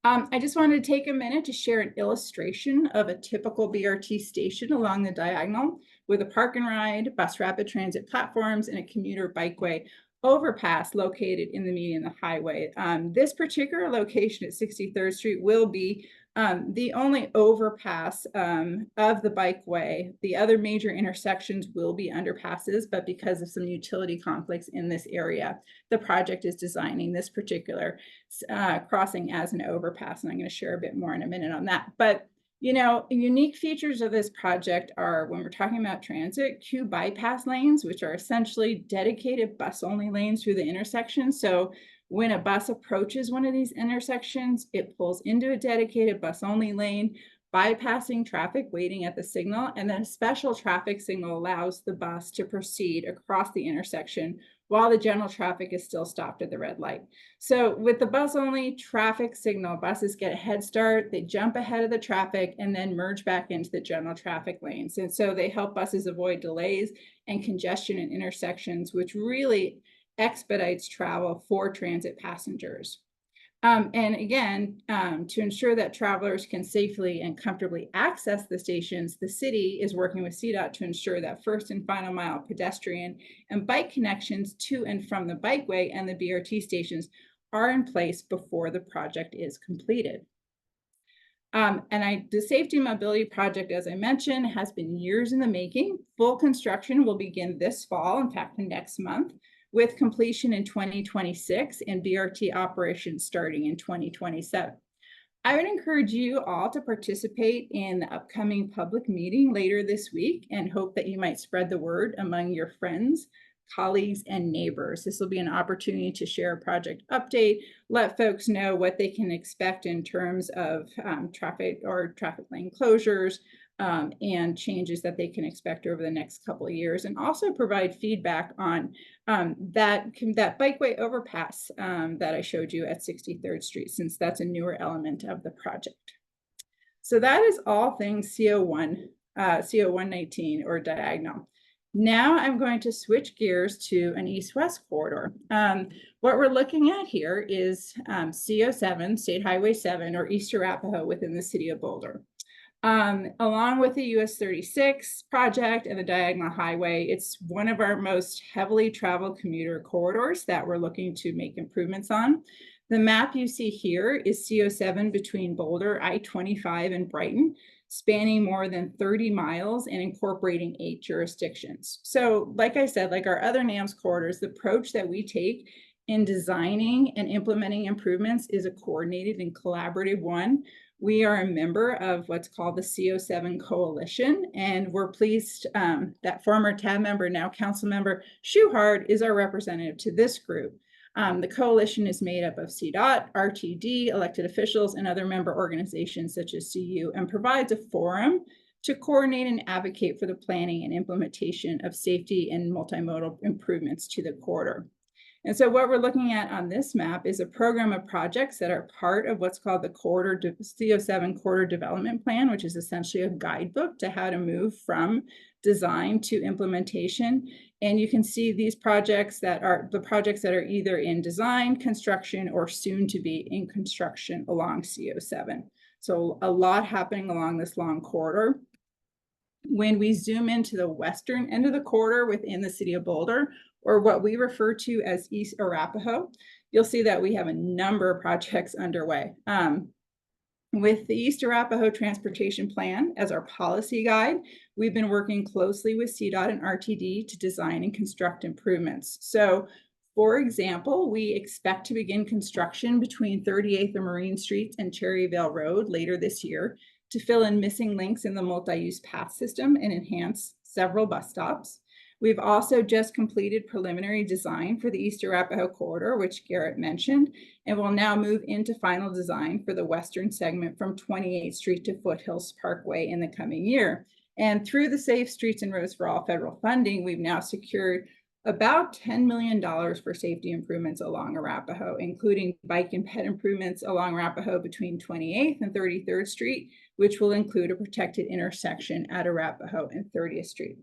I just wanted to take a minute to share an illustration of a typical BRT station along the diagonal with a park and ride, bus rapid transit platforms, and a commuter bikeway, overpass located in the median of the highway. This particular location at 63rd Street will be the only overpass of the bikeway. The other major intersections will be underpasses, but because of some utility conflicts in this area, the project is designing this particular crossing as an overpass. And I'm going to share a bit more in a minute on that. But you know, unique features of this project are, when we're talking about transit, Q bypass lanes, which are essentially dedicated bus-only lanes through the intersection. So when a bus approaches one of these intersections, it pulls into a dedicated bus-only lane, bypassing traffic waiting at the signal, and then a special traffic signal allows the bus to proceed across the intersection while the general traffic is still stopped at the red light. So with the bus-only traffic signal, buses get a head start, they jump ahead of the traffic and then merge back into the general traffic lanes. And so they help buses avoid delays and congestion in intersections, which really expedites travel for transit passengers. And again, to ensure that travelers can safely and comfortably access the stations, the city is working with CDOT to ensure that first and final mile pedestrian and bike connections to and from the bikeway and the BRT stations are in place before the project is completed. The Safety and Mobility Project, as I mentioned, has been years in the making. Full construction will begin this fall, in fact, next month, with completion in 2026 and BRT operations starting in 2027. I would encourage you all to participate in the upcoming public meeting later this week and hope that you might spread the word among your friends, colleagues, and neighbors. This will be an opportunity to share a project update, let folks know what they can expect in terms of traffic lane closures, and changes that they can expect over the next couple of years, and also provide feedback on that bikeway overpass that I showed you at 63rd Street, since that's a newer element of the project. So that is all things CO1, CO119 or diagonal. Now I'm going to switch gears to an east-west corridor. What we're looking at here is CO7, State Highway 7, or East Arapahoe within the city of Boulder. Along with the US 36 project and the Diagonal Highway, it's one of our most heavily traveled commuter corridors that we're looking to make improvements on. The map you see here is CO7 between Boulder, I-25, and Brighton, spanning more than 30 miles and incorporating 8 jurisdictions. So like I said, like our other NAMS corridors, the approach that we take in designing and implementing improvements is a coordinated and collaborative one. We are a member of what's called the CO7 Coalition, and we're pleased that former TAB member, now council member, Schuhart is our representative to this group. The coalition is made up of CDOT, RTD, elected officials, and other member organizations such as CU, and provides a forum to coordinate and advocate for the planning and implementation of safety and multimodal improvements to the corridor. And so what we're looking at on this map is a program of projects that are part of what's called the CO7 Corridor Development Plan, which is essentially a guidebook to how to move from design to implementation. And you can see these projects that are either in design, construction, or soon to be in construction along CO7. So a lot happening along this long corridor. When we zoom into the western end of the corridor within the city of Boulder, or what we refer to as East Arapahoe, you'll see that we have a number of projects underway. With the East Arapahoe Transportation Plan as our policy guide, we've been working closely with CDOT and RTD to design and construct improvements. So, for example, we expect to begin construction between 38th and Marine Streets and Cherryvale Road later this year to fill in missing links in the multi-use path system and enhance several bus stops. We've also just completed preliminary design for the East Arapahoe corridor, which Garrett mentioned, and will now move into final design for the western segment from 28th Street to Foothills Parkway in the coming year. And through the Safe Streets and Roads for All federal funding, we've now secured about $10 million for safety improvements along Arapahoe, including bike and ped improvements along Arapahoe between 28th and 33rd Street, which will include a protected intersection at Arapahoe and 30th Street.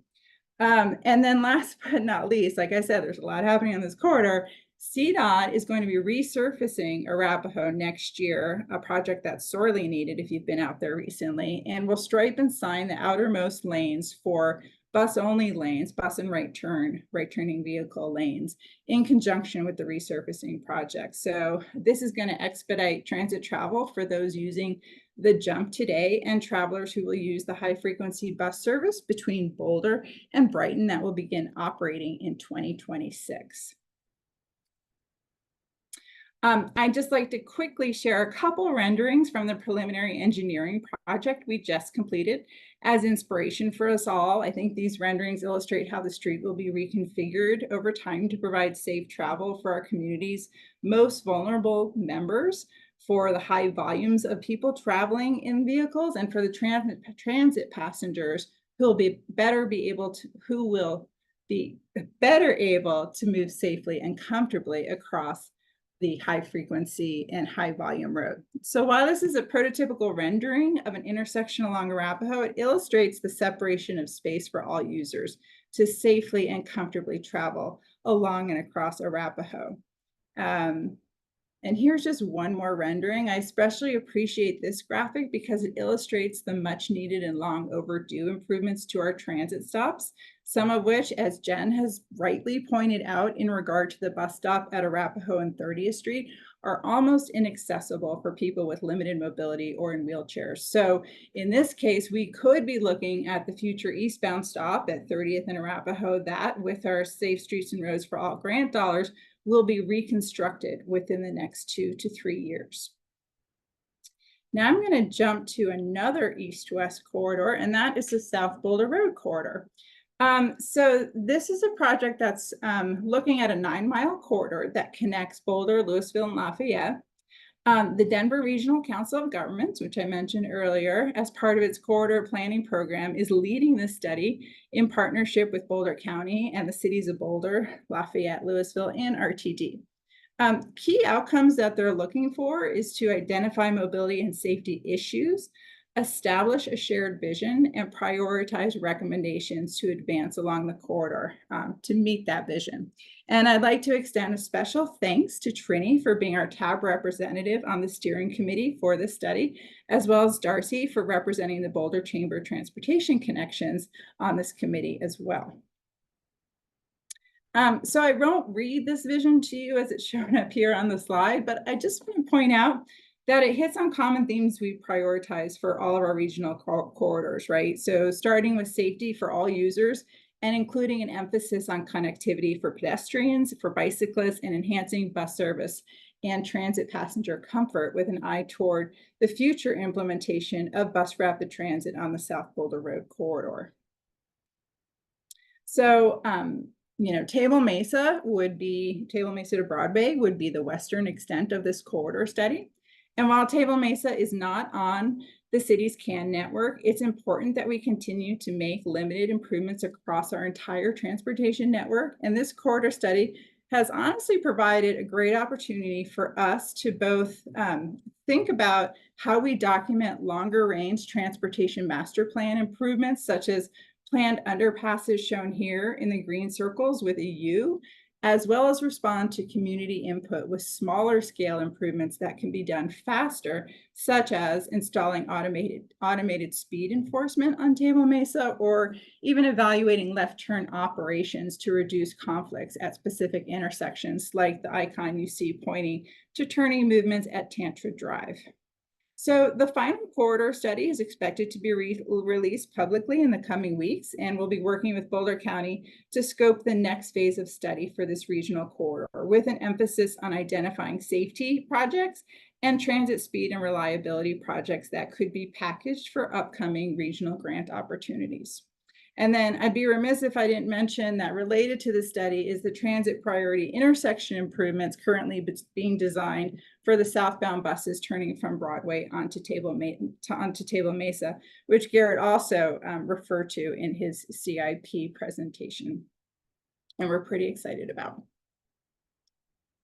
And then last but not least, like I said, there's a lot happening on this corridor. CDOT is going to be resurfacing Arapahoe next year, a project that's sorely needed if you've been out there recently, and will stripe and sign the outermost lanes for bus-only lanes, bus and right turning vehicle lanes, in conjunction with the resurfacing project. So this is going to expedite transit travel for those using the Jump today and travelers who will use the high-frequency bus service between Boulder and Brighton that will begin operating in 2026. I'd just like to quickly share a couple renderings from the preliminary engineering project we just completed as inspiration for us all. I think these renderings illustrate how the street will be reconfigured over time to provide safe travel for our community's most vulnerable members, for the high volumes of people traveling in vehicles, and for the transit passengers who will be better able to move safely and comfortably across the high frequency and high volume road. So while this is a prototypical rendering of an intersection along Arapahoe, it illustrates the separation of space for all users to safely and comfortably travel along and across Arapahoe. And here's just one more rendering. I especially appreciate this graphic because it illustrates the much needed and long overdue improvements to our transit stops, some of which, as Jen has rightly pointed out in regard to the bus stop at Arapahoe and 30th Street, are almost inaccessible for people with limited mobility or in wheelchairs. So in this case, we could be looking at the future eastbound stop at 30th and Arapahoe that, with our Safe Streets and Roads for All grant dollars, will be reconstructed within the next 2 to 3 years. Now I'm going to jump to another east-west corridor, and that is the South Boulder Road corridor. So this is a project that's looking at a 9-mile corridor that connects Boulder, Louisville, and Lafayette. The Denver Regional Council of Governments, which I mentioned earlier, as part of its corridor planning program, is leading this study in partnership with Boulder County and the cities of Boulder, Lafayette, Louisville, and RTD. Key outcomes that they're looking for is to identify mobility and safety issues, establish a shared vision, and prioritize recommendations to advance along the corridor to meet that vision. And I'd like to extend a special thanks to Trini for being our TAB representative on the steering committee for this study, as well as Darcy for representing the Boulder Chamber Transportation Connections on this committee as well. So I won't read this vision to you as it's shown up here on the slide, but I just want to point out that it hits on common themes we prioritize for all of our regional corridors, right? So starting with safety for all users and including an emphasis on connectivity for pedestrians, for bicyclists, and enhancing bus service and transit passenger comfort with an eye toward the future implementation of bus rapid transit on the South Boulder Road corridor. So, you know, Table Mesa to Broadway would be the western extent of this corridor study. And while Table Mesa is not on the city's CAN network, it's important that we continue to make limited improvements across our entire transportation network. And this corridor study has honestly provided a great opportunity for us to both think about how we document longer range transportation master plan improvements, such as planned underpasses shown here in the green circles with a U, as well as respond to community input with smaller scale improvements that can be done faster, such as installing automated speed enforcement on Table Mesa, or even evaluating left turn operations to reduce conflicts at specific intersections, like the icon you see pointing to turning movements at Tantra Drive. So the final corridor study is expected to be released publicly in the coming weeks, and we'll be working with Boulder County to scope the next phase of study for this regional corridor, with an emphasis on identifying safety projects and transit speed and reliability projects that could be packaged for upcoming regional grant opportunities. And then I'd be remiss if I didn't mention that related to the study is the transit priority intersection improvements currently being designed for the southbound buses turning from Broadway onto Table Mesa, which Garrett also referred to in his CIP presentation, and we're pretty excited about.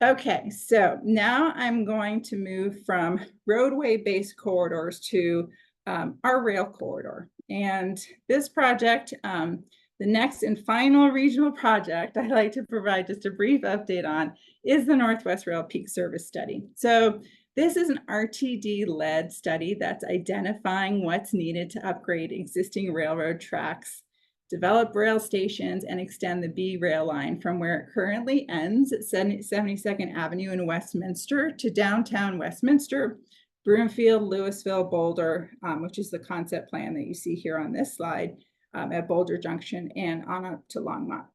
Okay, so now I'm going to move from roadway-based corridors to our rail corridor. And this project, the next and final regional project I'd like to provide just a brief update on is the Northwest Rail Peak Service Study. So this is an RTD-led study that's identifying what's needed to upgrade existing railroad tracks develop rail stations, and extend the B rail line from where it currently ends at 72nd Avenue in Westminster to downtown Westminster, Broomfield, Louisville, Boulder, which is the concept plan that you see here on this slide, at Boulder Junction and on up to Longmont.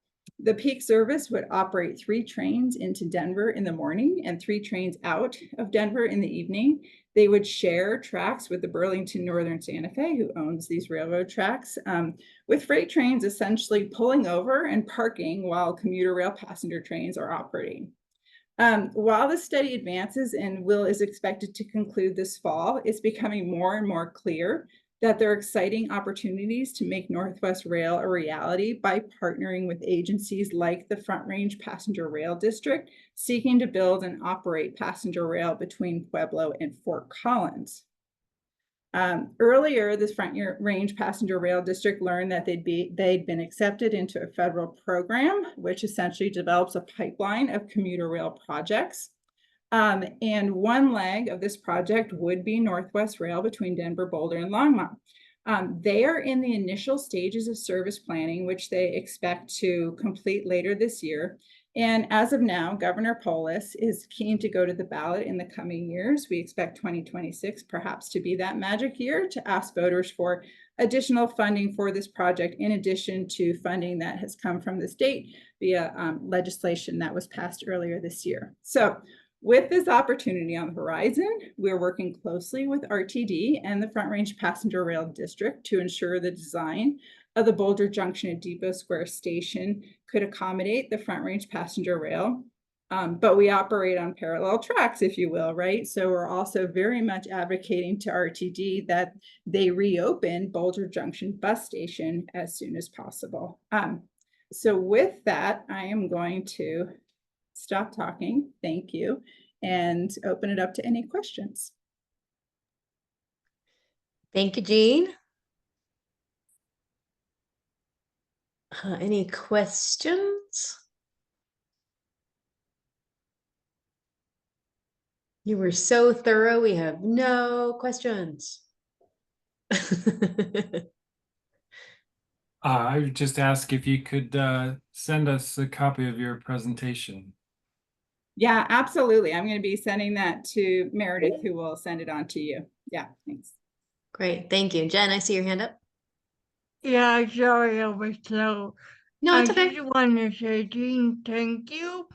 The peak service would operate 3 trains into Denver in the morning and 3 trains out of Denver in the evening. They would share tracks with the Burlington Northern Santa Fe, who owns these railroad tracks, with freight trains essentially pulling over and parking while commuter rail passenger trains are operating. While the study advances and is expected to conclude this fall, it's becoming more and more clear that there are exciting opportunities to make Northwest Rail a reality by partnering with agencies like the Front Range Passenger Rail District, seeking to build and operate passenger rail between Pueblo and Fort Collins. Earlier, this Front Range Passenger Rail District learned that they'd been accepted into a federal program, which essentially develops a pipeline of commuter rail projects. And one leg of this project would be Northwest Rail between Denver, Boulder, and Longmont. They are in the initial stages of service planning, which they expect to complete later this year. And as of now, Governor Polis is keen to go to the ballot in the coming years. We expect 2026 perhaps to be that magic year to ask voters for additional funding for this project, in addition to funding that has come from the state via legislation that was passed earlier this year. So with this opportunity on the horizon, we're working closely with RTD and the Front Range Passenger Rail District to ensure the design of the Boulder Junction and Depot Square Station could accommodate the Front Range Passenger Rail. But we operate on parallel tracks, if you will, right? So we're also very much advocating to RTD that they reopen Boulder Junction Bus Station as soon as possible. So with that, I am going to stop talking, thank you, and open it up to any questions. Thank you, Jean. Any questions? You were so thorough, we have no questions. I would just ask if you could send us a copy of your presentation. Yeah, absolutely. I'm going to be sending that to Meredith, who will send it on to you. Yeah, thanks. Great, thank you. Jen, I see your hand up. Yeah, sorry, I was slow. No, it's okay. I just want to say, Jean, thank you.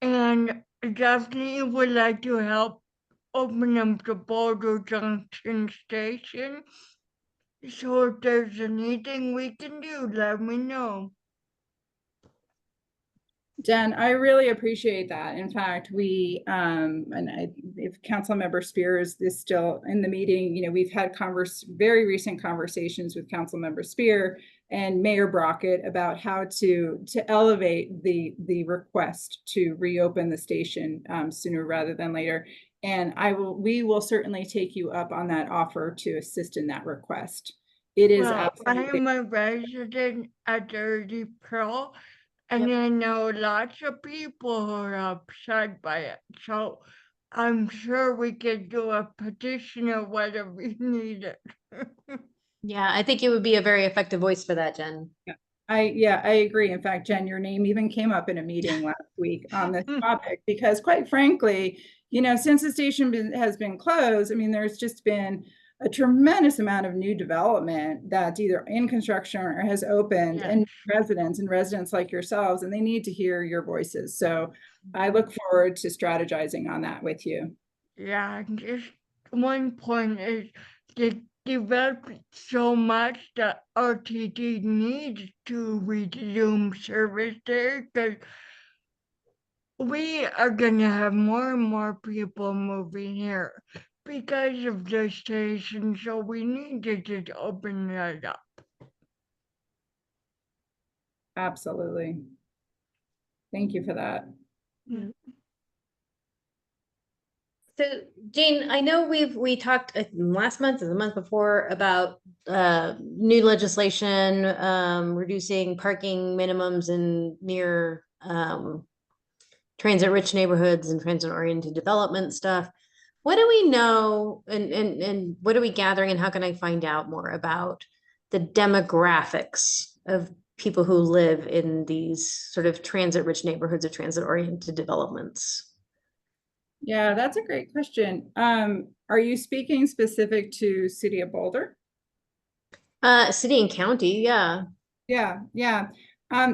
And definitely would like to help open up the Boulder Junction Station. So if there's anything we can do, let me know. Jen, I really appreciate that. In fact, we, if Councilmember Spears is still in the meeting, you know, we've had very recent conversations with Councilmember Spear and Mayor Brockett about how to elevate the request to reopen the station sooner rather than later. And we will certainly take you up on that offer to assist in that request. It is absolutely. I'm a resident at Dirty Pearl. And I know lots of people who are upset by it. So I'm sure we could do a petition or whatever you needed. Yeah, I think you would be a very effective voice for that, Jen. Yeah, I agree. In fact, Jen, your name even came up in a meeting last week on this topic, because quite frankly, you know, since the station has been closed, I mean, there's just been a tremendous amount of new development that's either in construction or has opened, and residents like yourselves, and they need to hear your voices. So I look forward to strategizing on that with you. Yeah, just one point is they developed so much that RTD needs to resume service there, because we are going to have more and more people moving here because of the station, so we need to just open that up. Absolutely. Thank you for that. Yeah. So, Jean, I know we talked last month or the month before about new legislation reducing parking minimums in near transit-rich neighborhoods and transit-oriented development stuff. What do we know, and what are we gathering, and how can I find out more about the demographics of people who live in these sort of transit-rich neighborhoods or transit-oriented developments? Yeah, that's a great question. Are you speaking specific to City of Boulder? City and county, yeah. Yeah, yeah.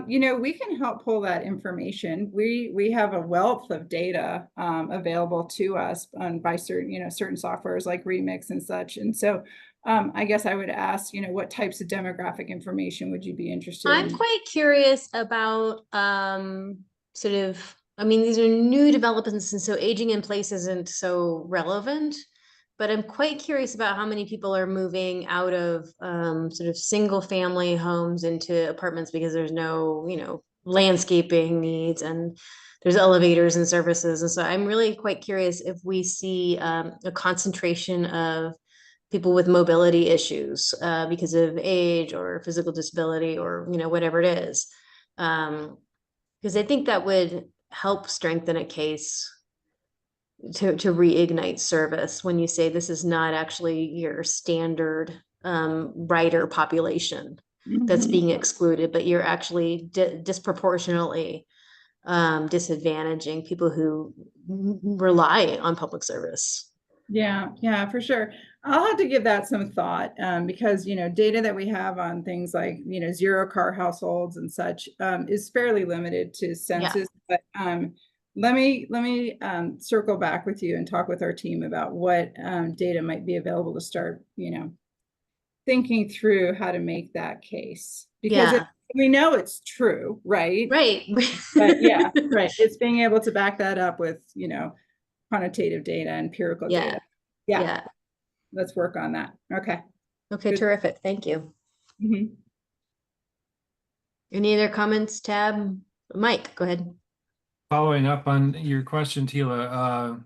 You know, we can help pull that information. We have a wealth of data available to us by certain, certain softwares like Remix and such. And so I guess I would ask, what types of demographic information would you be interested I'm in? quite curious about sort of, I mean, these are new developments, and so aging in place isn't so relevant. But I'm quite curious about how many people are moving out of sort of single family homes into apartments because there's no, landscaping needs and there's elevators and services. And so I'm really quite curious if we see a concentration of people with mobility issues because of age or physical disability or, whatever it is. Because I think that would help strengthen a case to reignite service when you say this is not actually your standard rider population that's being excluded, but you're actually disproportionately disadvantaging people who rely on public service. Yeah, for sure. I'll have to give that some thought because, data that we have on things like, zero car households and such is fairly limited to census. But let me circle back with you and talk with our team about what data might be available to start, thinking through how to make that case. Because we know it's true, right? Right. But yeah, right. It's being able to back that up with, quantitative data, empirical data. Yeah. Let's work on that. Okay. Okay, Good. terrific. Thank you. Any other comments, Tab? Mike, go ahead. Following up on your question, Tila,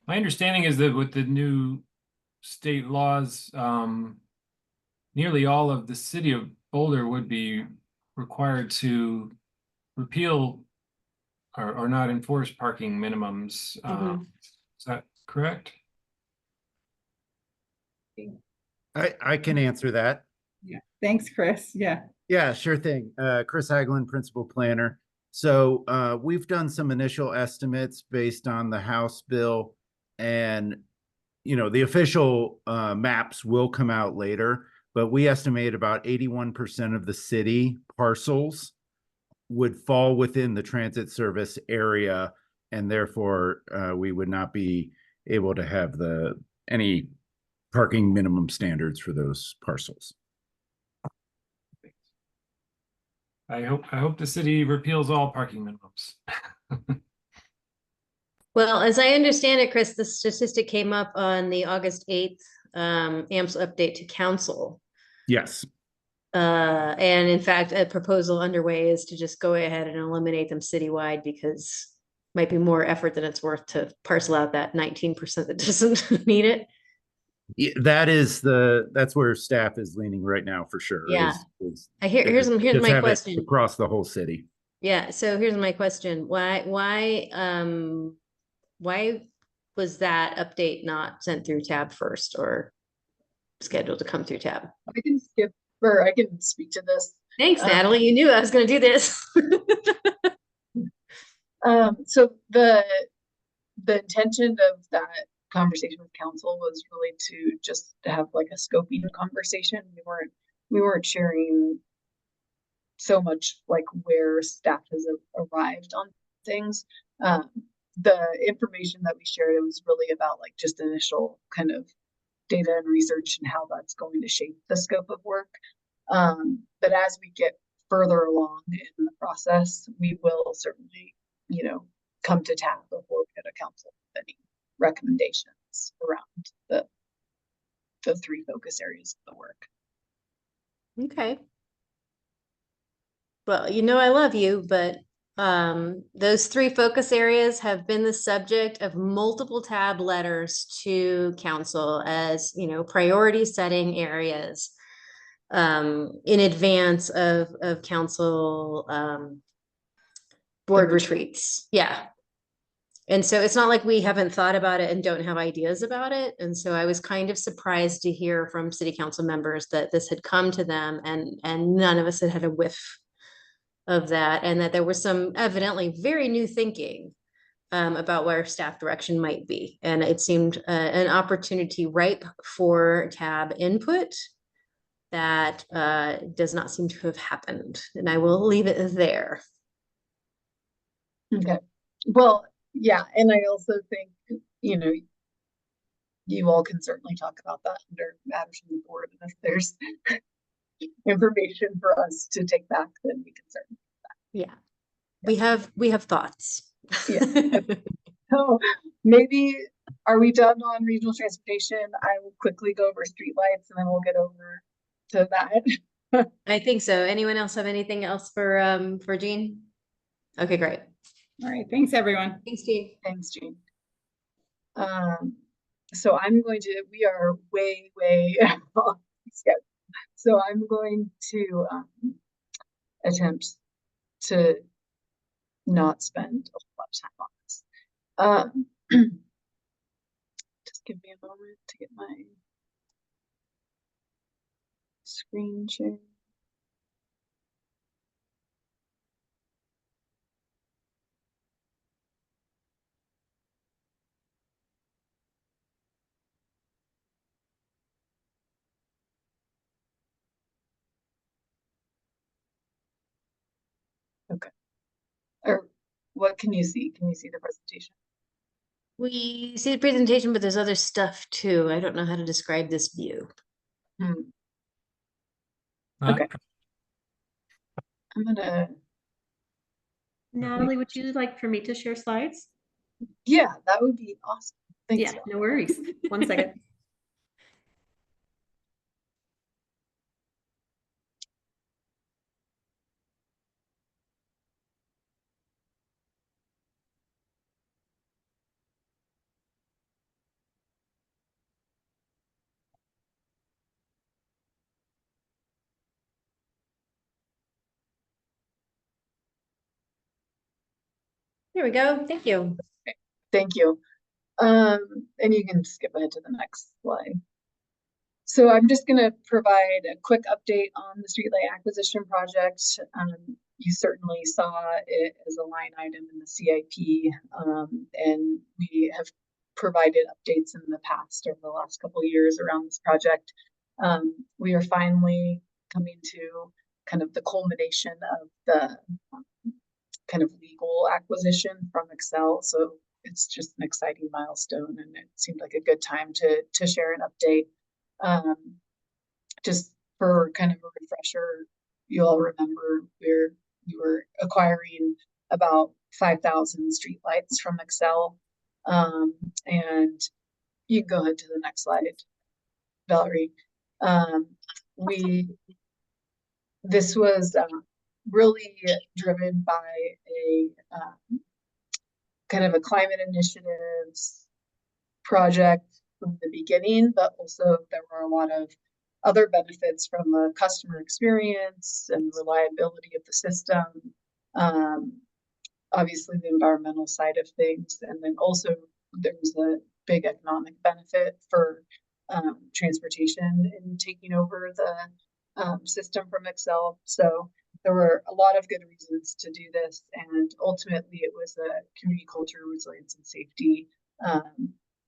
my understanding is that with the new state laws, nearly all of the city of Boulder would be required to repeal or not enforce parking minimums. Is that correct? I can answer that. Yeah. Thanks, Chris. Yeah. Yeah, sure thing. Chris Hagelin, principal planner. So we've done some initial estimates based on the House bill, and the official maps will come out later, but we estimate about 81% of the city parcels would fall within the transit service area, and therefore we would not be able to have any parking minimum standards for those parcels. I hope the city repeals all parking minimums. Well, as I understand it, Chris, the statistic came up on the August 8th AMPS update to council. Yes. And in fact, a proposal underway is to just go ahead and eliminate them citywide because it might be more effort than it's worth to parcel out that 19% that doesn't need it. Yeah, that's where staff is leaning right now for sure. Yeah. Here's my question. Across the whole city. Yeah. So here's my question. Why was that update not sent through Tab first or scheduled to come through Tab? I can skip, or I can speak to this. Thanks, Natalie. You knew I was going to do this. So the intention of that conversation with council was really to just have like a scoping conversation. We weren't sharing so much like where staff has arrived on things. The information that we shared, it was really about like just initial kind of data and research and how that's going to shape the scope of work. But as we get further along in the process, we will certainly, come to Tab before we go to council with any recommendations around the three focus areas of the work. Okay. Well, I love you, but those three focus areas have been the subject of multiple Tab letters to council as, priority setting areas in advance of council board retreats. Yeah. And so it's not like we haven't thought about it and don't have ideas about it. And so I was kind of surprised to hear from city council members that this had come to them and none of us had had a whiff of that, and that there was some evidently very new thinking about where staff direction might be. And it seemed an opportunity ripe for TAB input that does not seem to have happened. And I will leave it there. Okay. Well, yeah, and I also think, you know, you all can certainly talk about that under matters from the board. And if there's information for us to take back, then we can certainly do that. Yeah. We have thoughts. Yeah. So maybe, are we done on regional transportation? I will quickly go over streetlights and then we'll get over to that. I think so. Anyone else have anything else for Jean? Okay, great. All right, thanks everyone. Thanks, Jean. Thanks, Jean. So we are way off schedule. So I'm going to attempt to not spend a lot of time on this. Just give me a moment to get my screen share. Okay. Or what can you see? Can you see the presentation? We see the presentation, but there's other stuff too. I don't know how to describe this view. Okay. I'm gonna. Natalie, would you like for me to share slides? Yeah, that would be awesome. Thanks. Yeah, no worries. 1 second. Here we go. Thank you. Okay. Thank you. And you can skip ahead to the next slide. So I'm just going to provide a quick update on the streetlight acquisition project. You certainly saw it as a line item in the CIP, and we have provided updates in the past over the last couple of years around this project. We are finally coming to kind of the culmination of the kind of legal acquisition from Xcel. So it's just an exciting milestone, and it seemed like a good time to share an update. Just for kind of a refresher, you all remember we were acquiring about 5,000 streetlights from Xcel. And you can go ahead to the next slide, Valerie. This was really driven by a kind of a climate initiatives project from the beginning, but also there were a lot of other benefits from the customer experience and reliability of the system. Obviously the environmental side of things, and then also there was a big economic benefit for transportation in taking over the system from Xcel. So there were a lot of good reasons to do this, and ultimately it was a community culture, resilience, and safety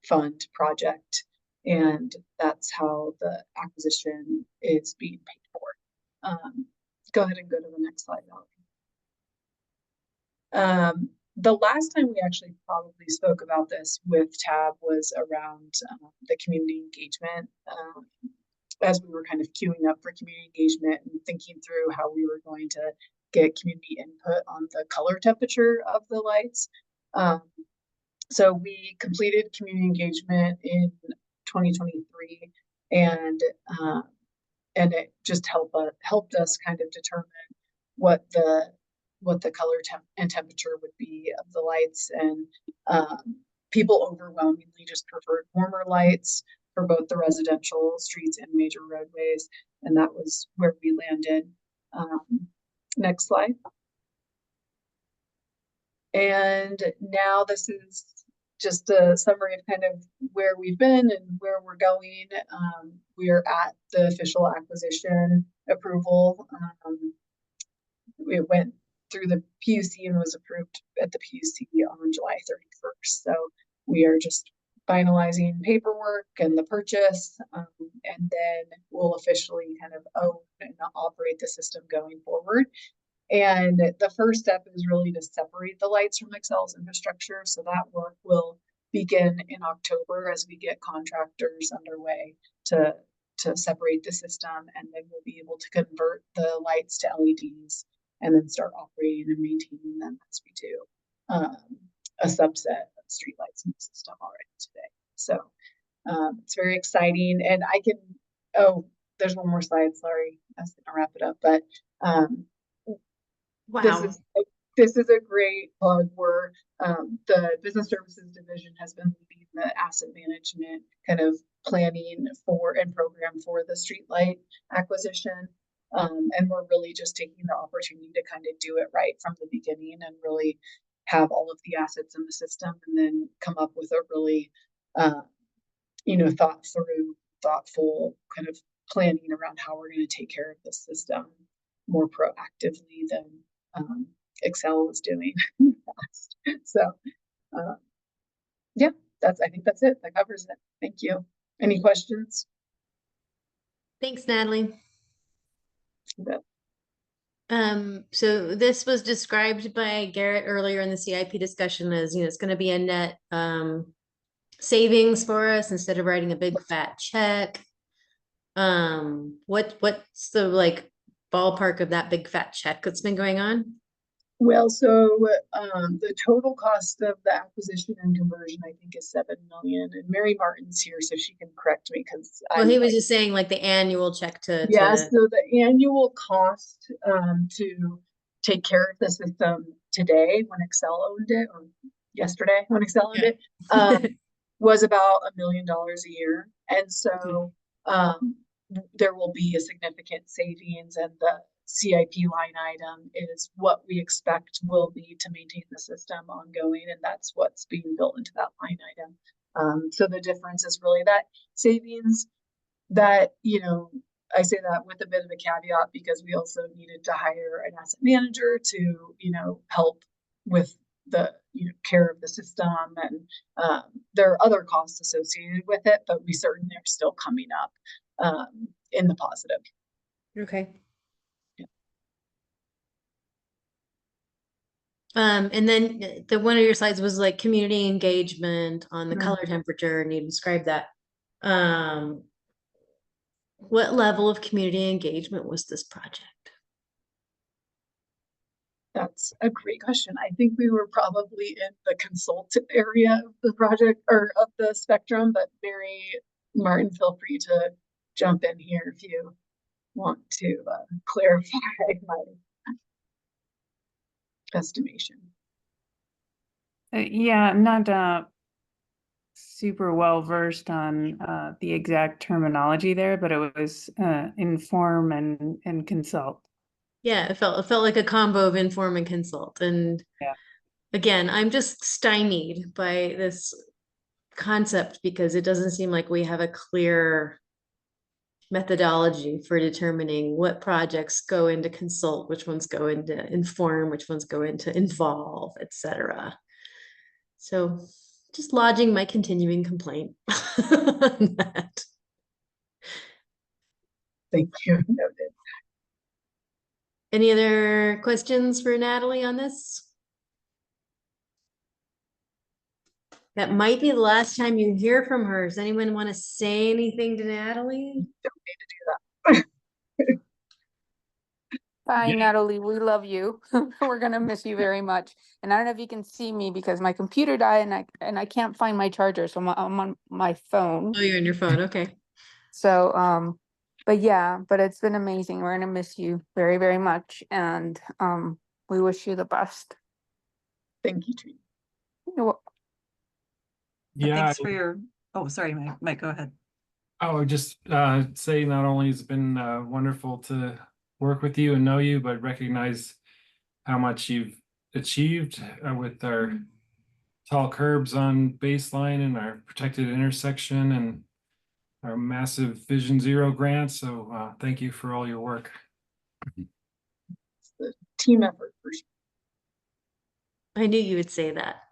fund project, and that's how the acquisition is being paid for. Go ahead and go to the next slide, Valerie. The last time we actually probably spoke about this with TAB was around the community engagement. As we were kind of queuing up for community engagement and thinking through how we were going to get community input on the color temperature of the lights. So we completed community engagement in 2023, and it just helped us kind of determine what the color and temperature would be of the lights, and people overwhelmingly just preferred warmer lights for both the residential streets and major roadways, and that was where we landed. Next slide. And now this is just a summary of kind of where we've been and where we're going. We are at the official acquisition approval. It went through the PUC and was approved at the PUC on July 31st. So we are just finalizing paperwork and the purchase, and then we'll officially kind of own and operate the system going forward. And the first step is really to separate the lights from Xcel's infrastructure. So that work will begin in October as we get contractors underway to separate the system, and then we'll be able to convert the lights to LEDs and then start operating and maintaining them as we do a subset of streetlights in the system already today. So it's very exciting. And I can, oh, there's one more slide, sorry, I was gonna wrap it up, but wow. This is a great plug where the business services division has been leading the asset management kind of planning for and program for the streetlight acquisition. And we're really just taking the opportunity to kind of do it right from the beginning and really have all of the assets in the system, and then come up with a really, thoughtful kind of planning around how we're going to take care of this system more proactively than Xcel was doing in the past. So, yeah, I think that's it. That covers it. Thank you. Any questions? Thanks, Natalie. You bet. So this was described by Garrett earlier in the CIP discussion as, it's going to be a net savings for us instead of writing a big fat check. What's the like ballpark of that big fat check that's been going on? Well, so the total cost of the acquisition and conversion, I think, is $7 million. And Mary Martin's here, so she can correct me because he was just saying like the annual check to. Yeah, so the annual cost to take care of the system today when Xcel owned it, or yesterday when Xcel owned it, was about $1 million a year. And so there will be a significant savings, and the CIP line item is what we expect will be to maintain the system ongoing, and that's what's being built into that line item. So the difference is really that savings that, I say that with a bit of a caveat because we also needed to hire an asset manager to, help with the care of the system, and there are other costs associated with it, but we certainly are still coming up in the positive. Okay. And then one of your slides was like community engagement on the color temperature, and you described that. What level of community engagement was this project? That's a great question. I think we were probably in the consultant area of the project or of the spectrum, but Mary Martin, feel free to jump in here if you want to clarify my estimation. Yeah, I'm not super well versed on the exact terminology there, but it was inform and consult. Yeah, it felt like a combo of inform and consult. And again, I'm just stymied by this concept because it doesn't seem like we have a clear methodology for determining what projects go into consult, which ones go into inform, which ones go into involve, etc. So just lodging my continuing complaint on that. Thank you. Noted. Any other questions for Natalie on this? That might be the last time you hear from her. Does anyone want to say anything to Natalie? Don't need to do that. Bye, Natalie. We love you. We're gonna miss you very much. And I don't know if you can see me because my computer died and I can't find my charger, so I'm on my phone. Oh, you're on your phone. Okay. So but it's been amazing. We're gonna miss you very, very much, and we wish you the best. Thank you, Trina. You're welcome. Yeah. Thanks for your, oh, sorry, Mike, go ahead. Oh, just say not only has it been wonderful to work with you and know you, but recognize how much you've achieved with our tall curbs on baseline and our protected intersection and our massive Vision Zero grant. So thank you for all your work. It's the team effort for sure. I knew you would say that.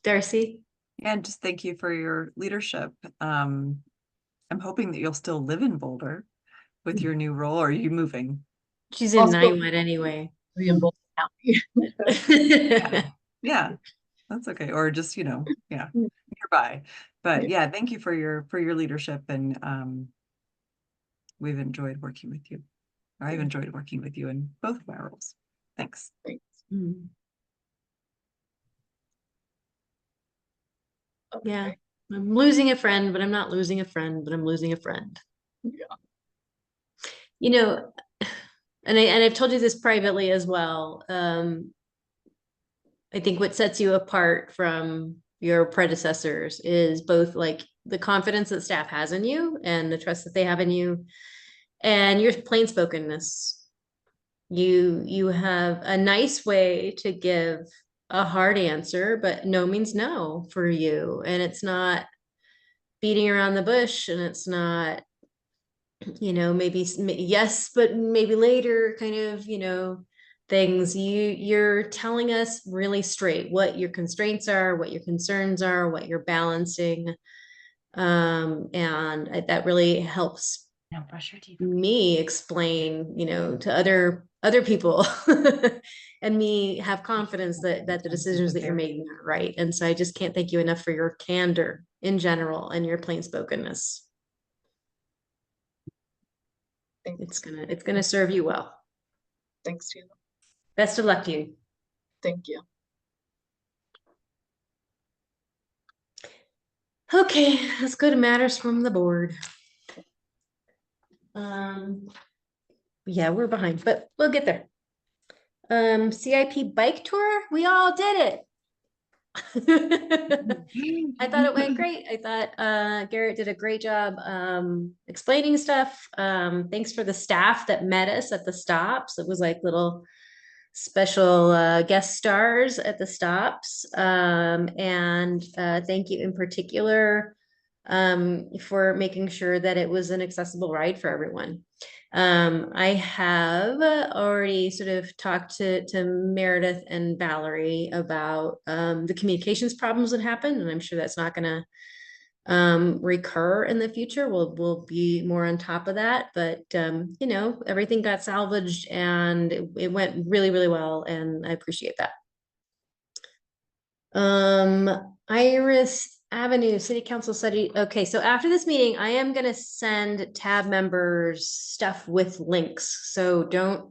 Darcy? Yeah, and just thank you for your leadership. I'm hoping that you'll still live in Boulder with your new role, or are you moving? She's in Niwot anyway. Be in Boulder County. Yeah, that's okay. Or just, you know, yeah, nearby. But yeah, thank you for your leadership, and we've enjoyed working with you. I've enjoyed working with you in both of my roles. Thanks. Thanks. Yeah, I'm losing a friend, but I'm not losing a friend, but I'm losing a friend. Yeah. You know, and I've told you this privately as well. I think what sets you apart from your predecessors is both like the confidence that staff has in you and the trust that they have in you, and your plainspokenness. You have a nice way to give a hard answer, but no means no for you. And it's not beating around the bush, and it's not, you know, maybe yes, but maybe later kind of, you know, things. You're telling us really straight what your constraints are, what your concerns are, what you're balancing. And that really helps me explain, you know, to other people and me have confidence that the decisions that you're making are right. And so I just can't thank you enough for your candor in general and your plainspokenness. It's gonna serve you well. Thanks, Sheila. Best of luck to you. Thank you. Okay, let's go to matters from the board. Yeah, we're behind, but we'll get there. CIP bike tour, we all did it. I thought it went great. I thought Garrett did a great job explaining stuff. Thanks for the staff that met us at the stops. It was like little special guest stars at the stops. And thank you in particular for making sure that it was an accessible ride for everyone. I have already sort of talked to Meredith and Valerie about the communications problems that happened, and I'm sure that's not going to recur in the future. We'll be more on top of that, but you know, everything got salvaged and it went really, really well, and I appreciate that. Iris Avenue City Council study. Okay, so after this meeting, I am going to send tab members stuff with links. So don't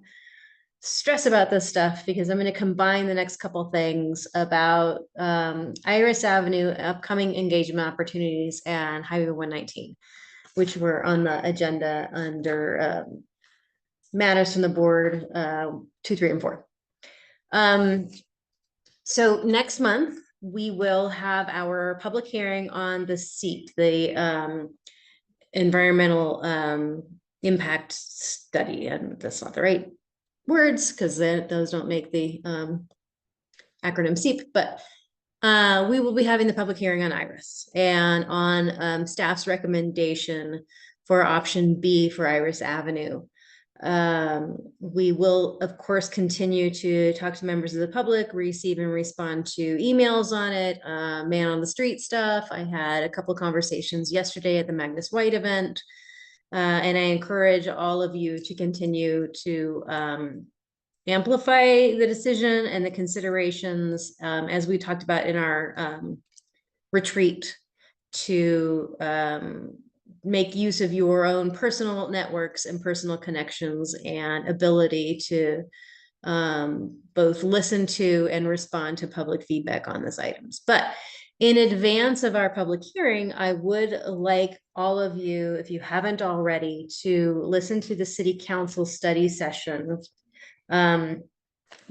stress about this stuff, because I'm going to combine the next couple things about Iris Avenue, upcoming engagement opportunities, and Highway 119, which were on the agenda under matters from the board 2, 3, and 4. So next month, we will have our public hearing on the SEEP, the environmental impact study, and that's not the right words because those don't make the acronym SEEP, but we will be having the public hearing on Iris and on staff's recommendation for option B for Iris Avenue. We will, of course, continue to talk to members of the public, receive and respond to emails on it, man on the street stuff. I had a couple of conversations yesterday at the Magnus White event, and I encourage all of you to continue to amplify the decision and the considerations, as we talked about in our retreat, to make use of your own personal networks and personal connections and ability to both listen to and respond to public feedback on these items. But in advance of our public hearing, I would like all of you, if you haven't already, to listen to the City Council study session that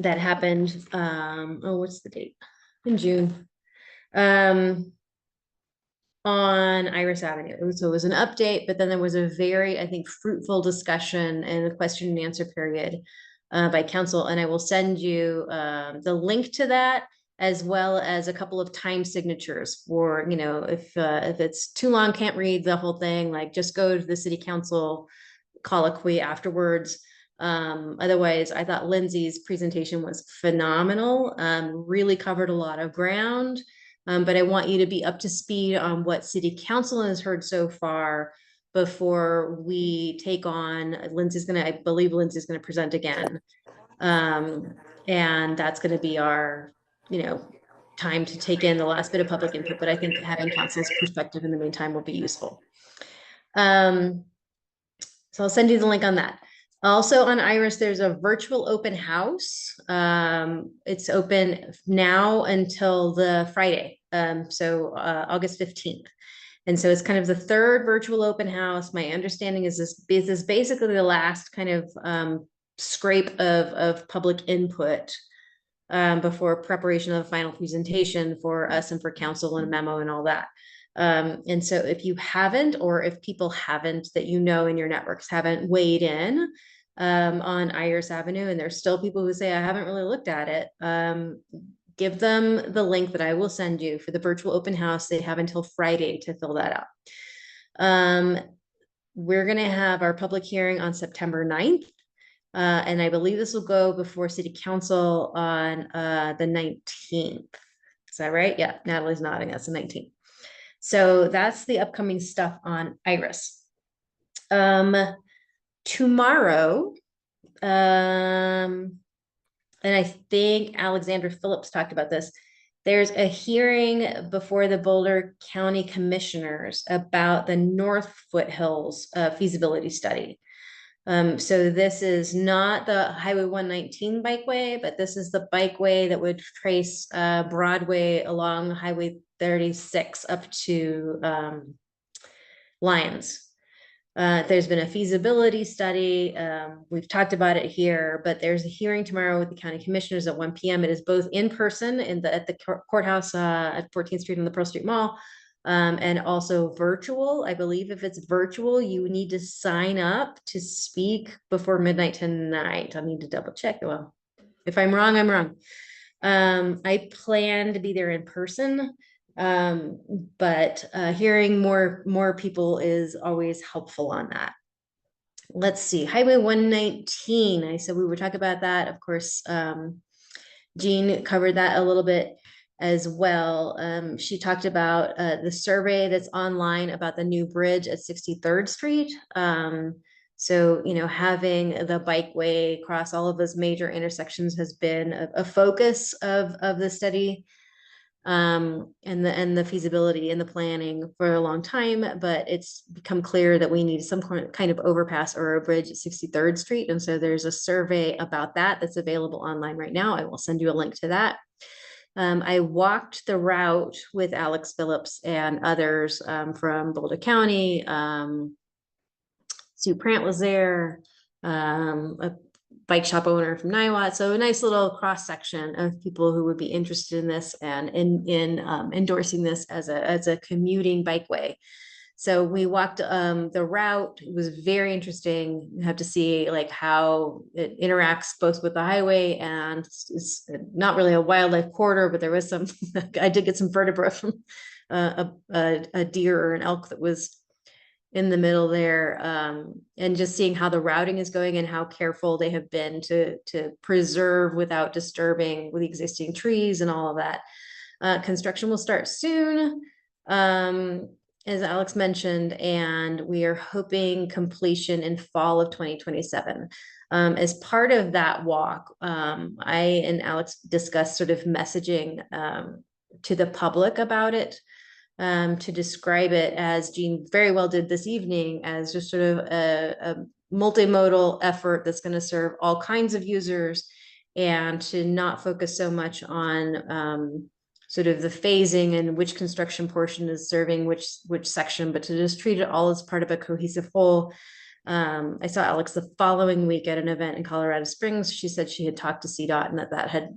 happened, what's the date? In June. on Iris Avenue. So it was an update, but then there was a very, I think, fruitful discussion and a question and answer period by council. And I will send you the link to that, as well as a couple of time signatures for, you know, if it's too long, can't read the whole thing, like just go to the city council colloquy afterwards. Otherwise, I thought Lindsay's presentation was phenomenal, really covered a lot of ground. But I want you to be up to speed on what city council has heard so far before we take on, I believe Lindsay's gonna present again. And that's gonna be our, you know, time to take in the last bit of public input, but I think having council's perspective in the meantime will be useful. So I'll send you the link on that. Also on Iris, there's a virtual open house. It's open now until the Friday, so August 15th. And so it's kind of the third virtual open house. My understanding is this is basically the last kind of scrape of public input before preparation of the final presentation for us and for council and memo and all that. And so if you haven't, or if people haven't that you know in your networks haven't weighed in on Iris Avenue, and there's still people who say, I haven't really looked at it, give them the link that I will send you for the virtual open house. They have until Friday to fill that out. We're going to have our public hearing on September 9th. And I believe this will go before city council on the 19th. Is that right? Yeah, Natalie's nodding. That's the 19th. So that's the upcoming stuff on Iris. Tomorrow, and I think Alexander Phillips talked about this, there's a hearing before the Boulder County Commissioners about the North Foothills feasibility study. So this is not the Highway 119 bikeway, but this is the bikeway that would trace Broadway along Highway 36 up to Lyons. There's been a feasibility study. We've talked about it here, but there's a hearing tomorrow with the county commissioners at 1 p.m. It is both in person at the courthouse at 14th Street and the Pearl Street Mall, and also virtual. I believe if it's virtual, you need to sign up to speak before midnight tonight. I need to double check. Well, if I'm wrong, I'm wrong. I plan to be there in person. But hearing more people is always helpful on that. Let's see, Highway 119. I said we were talking about that. Of course, Jean covered that a little bit as well. She talked about the survey that's online about the new bridge at 63rd Street. So, you know, having the bikeway across all of those major intersections has been a focus of the study. And the feasibility and the planning for a long time, but it's become clear that we need some kind of overpass or a bridge at 63rd Street. And so there's a survey about that that's available online right now. I will send you a link to that. I walked the route with Alex Phillips and others from Boulder County. Sue Prant was there, a bike shop owner from Niwot. So a nice little cross section of people who would be interested in this and in endorsing this as a commuting bikeway. So we walked the route. It was very interesting. You have to see like how it interacts both with the highway, and it's not really a wildlife corridor, but there was some, I did get some vertebra from a deer or an elk that was in the middle there, and just seeing how the routing is going and how careful they have been to preserve without disturbing with existing trees and all of that. Construction will start soon, as Alex mentioned, and we are hoping completion in fall of 2027. As part of that walk, I and Alex discussed sort of messaging to the public about it. To describe it, as Jean very well did this evening, as just sort of a multimodal effort that's going to serve all kinds of users, and to not focus so much on sort of the phasing and which construction portion is serving which section, but to just treat it all as part of a cohesive whole. I saw Alex the following week at an event in Colorado Springs. She said she had talked to CDOT and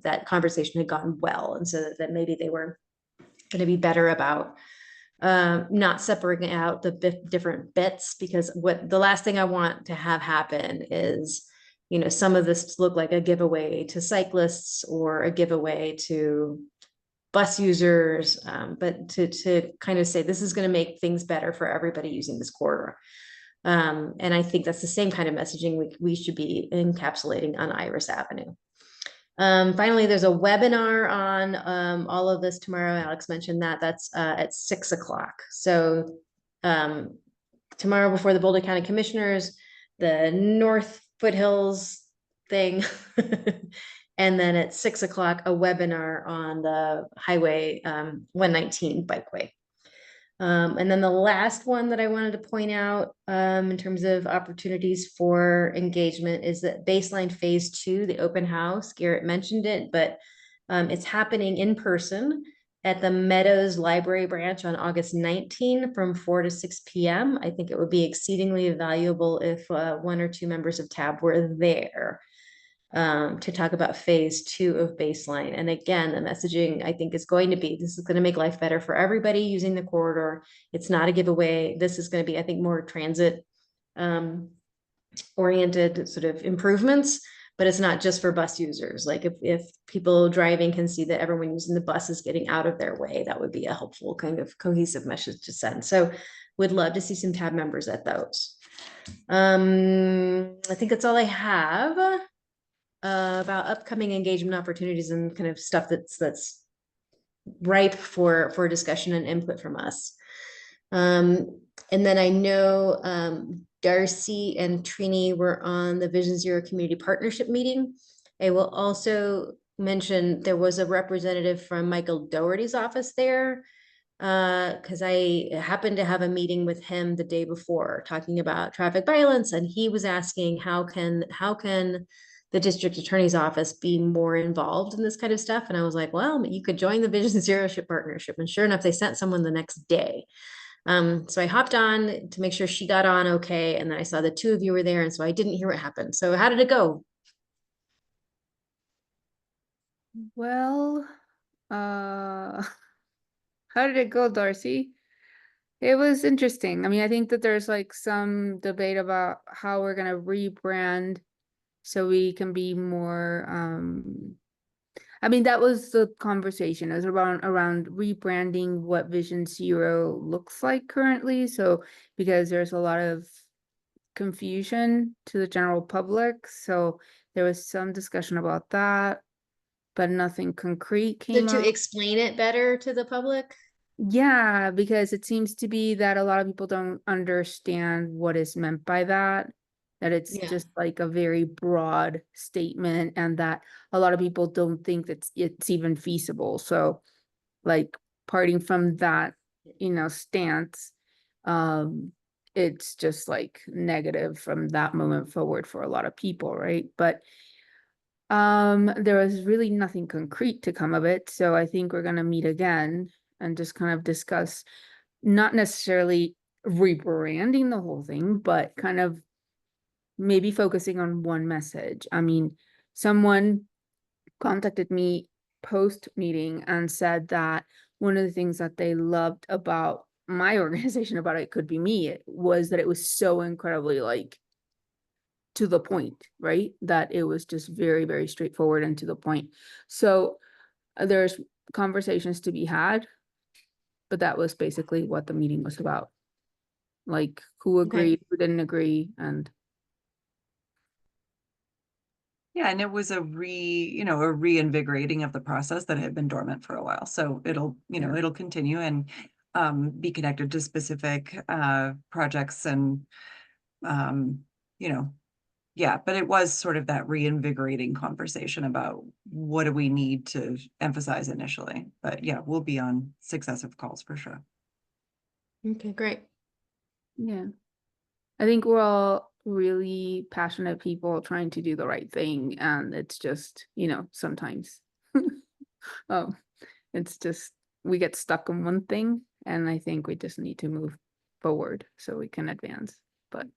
that conversation had gone well, and so that maybe they were going to be better about not separating out the different bits, because what the last thing I want to have happen is, you know, some of this look like a giveaway to cyclists or a giveaway to bus users, but to kind of say this is going to make things better for everybody using this corridor. And I think that's the same kind of messaging we should be encapsulating on Iris Avenue. Finally, there's a webinar on all of this tomorrow. Alex mentioned that. That's at 6 o'clock. So tomorrow, before the Boulder County Commissioners, the North Foothills thing, and then at 6 o'clock, a webinar on the Highway 119 bikeway. And then the last one that I wanted to point out in terms of opportunities for engagement is that Baseline Phase 2, the open house. Garrett mentioned it, but it's happening in person at the Meadows Library branch on August 19 from 4 to 6 p.m. I think it would be exceedingly valuable if 1 or 2 members of TAB were there to talk about Phase 2 of Baseline. And again, the messaging I think is going to be, this is going to make life better for everybody using the corridor. It's not a giveaway. This is going to be, I think, more transit oriented sort of improvements, but it's not just for bus users. Like if people driving can see that everyone using the bus is getting out of their way, that would be a helpful kind of cohesive message to send. So would love to see some TAB members at those. I think that's all I have about upcoming engagement opportunities and kind of stuff that's ripe for discussion and input from us. And then I know Darcy and Trini were on the Vision Zero Community Partnership meeting. I will also mention there was a representative from Michael Doherty's office there, because I happened to have a meeting with him the day before talking about traffic violence, and he was asking how can the district attorney's office be more involved in this kind of stuff. And I was like, well, you could join the Vision Zero partnership. And sure enough, they sent someone the next day. So I hopped on to make sure she got on okay. And then I saw the 2 of you were there. And so I didn't hear what happened. So how did it go? Well, how did it go, Darcy? It was interesting. I mean, I think that there's like some debate about how we're gonna rebrand so we can be more I mean, that was the conversation. It was around rebranding what Vision Zero looks like currently. So because there's a lot of confusion to the general public. So there was some discussion about that, but nothing concrete came To up. explain it better to the public? Yeah, because it seems to be that a lot of people don't understand what is meant by that. That it's Yeah. just like a very broad statement, and that a lot of people don't think that it's even feasible. So like parting from that, stance, it's just like negative from that moment forward for a lot of people, right? But there was really nothing concrete to come of it. So I think we're gonna meet again and just kind of discuss, not necessarily rebranding the whole thing, but kind of maybe focusing on one message. I mean, someone contacted me post meeting and said that one of the things that they loved about my organization, about It Could Be Me, was that it was so incredibly like to the point, right? That it was just very, very straightforward and to the point. So there's conversations to be had, but that was basically what the meeting was about. Like who agreed, who didn't agree, and Yeah, and it was a reinvigorating of the process that had been dormant for a while. So it'll continue and be connected to specific projects and yeah, but it was sort of that reinvigorating conversation about what do we need to emphasize initially. But yeah, we'll be on successive calls for sure. Okay, great. yeah. I think we're all really passionate people trying to do the right thing, and it's just, sometimes it's just we get stuck on one thing, and I think we just need to move forward so we can advance. But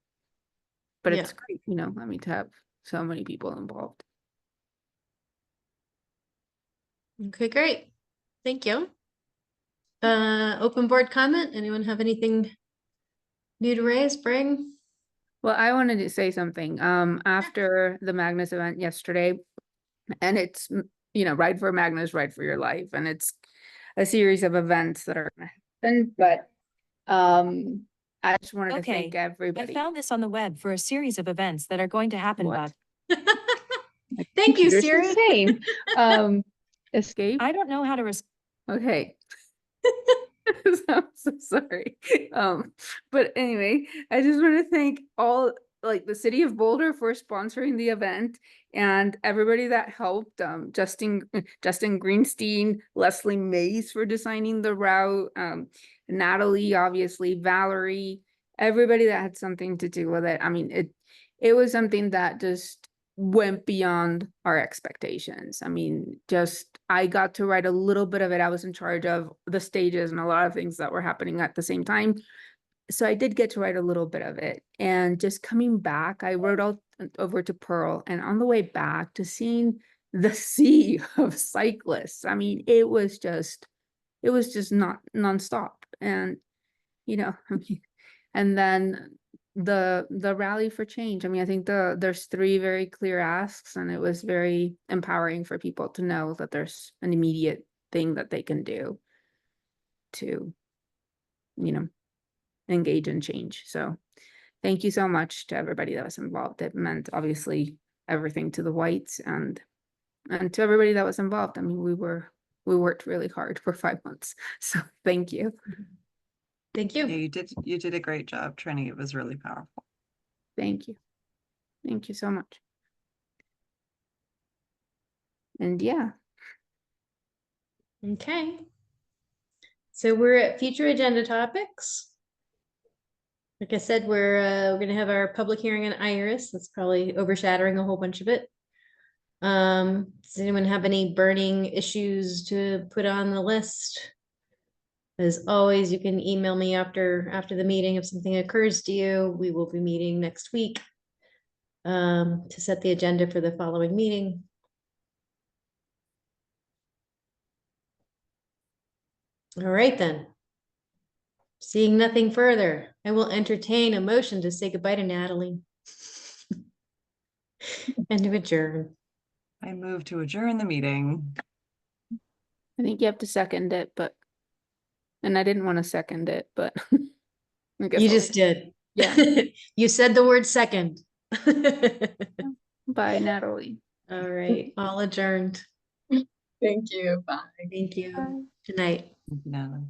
it's great, I mean, to have so many people involved. Okay, great. Thank you. Open board comment. Anyone have anything new to raise, bring? Well, I wanted to say something. After the Magnus event yesterday, and it's, you know, Ride for Magnus, Ride for Your Life, and it's a series of events that are gonna happen, but I just wanted to thank I everybody. found this on the web for a series of events that are going to happen, What? Bob. Thank you, Computer's Siri. the same. Escape. I don't know how to Okay. I'm so sorry. But anyway, I just want to thank all, like, the city of Boulder for sponsoring the event and everybody that helped. Justin Greenstein, Leslie Mays for designing the route, Natalie, obviously, Valerie, everybody that had something to do with it. I mean, it was something that just went beyond our expectations. I mean, I got to write a little bit of it. I was in charge of the stages and a lot of things that were happening at the same time. So I did get to write a little bit of it. And just coming back, I rode out over to Pearl, and on the way back to seeing the sea of cyclists. I mean, it was just not nonstop. And, you know, I mean, and then the rally for change. I mean, I think there's 3 very clear asks, and it was very empowering for people to know that there's an immediate thing that they can do to, you know, engage in change. So thank you so much to everybody that was involved. It meant obviously everything to the Whites and to everybody that was involved. I mean, we worked really hard for 5 months. So thank you. Thank you. Yeah, you did a great job, Trini. It was really powerful. Thank you. Thank you so much. And yeah. Okay. So we're at future agenda topics. Like I said, we're gonna have our public hearing on Iris. That's probably overshadowing a whole bunch of it. Does anyone have any burning issues to put on the list? As always, you can email me after the meeting if something occurs to you. We will be meeting next week to set the agenda for the following meeting. All right, then. Seeing nothing further, I will entertain a motion to say goodbye to Natalie and to adjourn. I move to adjourn the meeting. I think you have to second it, and I didn't want to second it, but I guess You I'll- just did. Yeah. You said the word second. Bye, Natalie. All right, all adjourned. Thank you. Bye. Thank you. Good night. Natalie.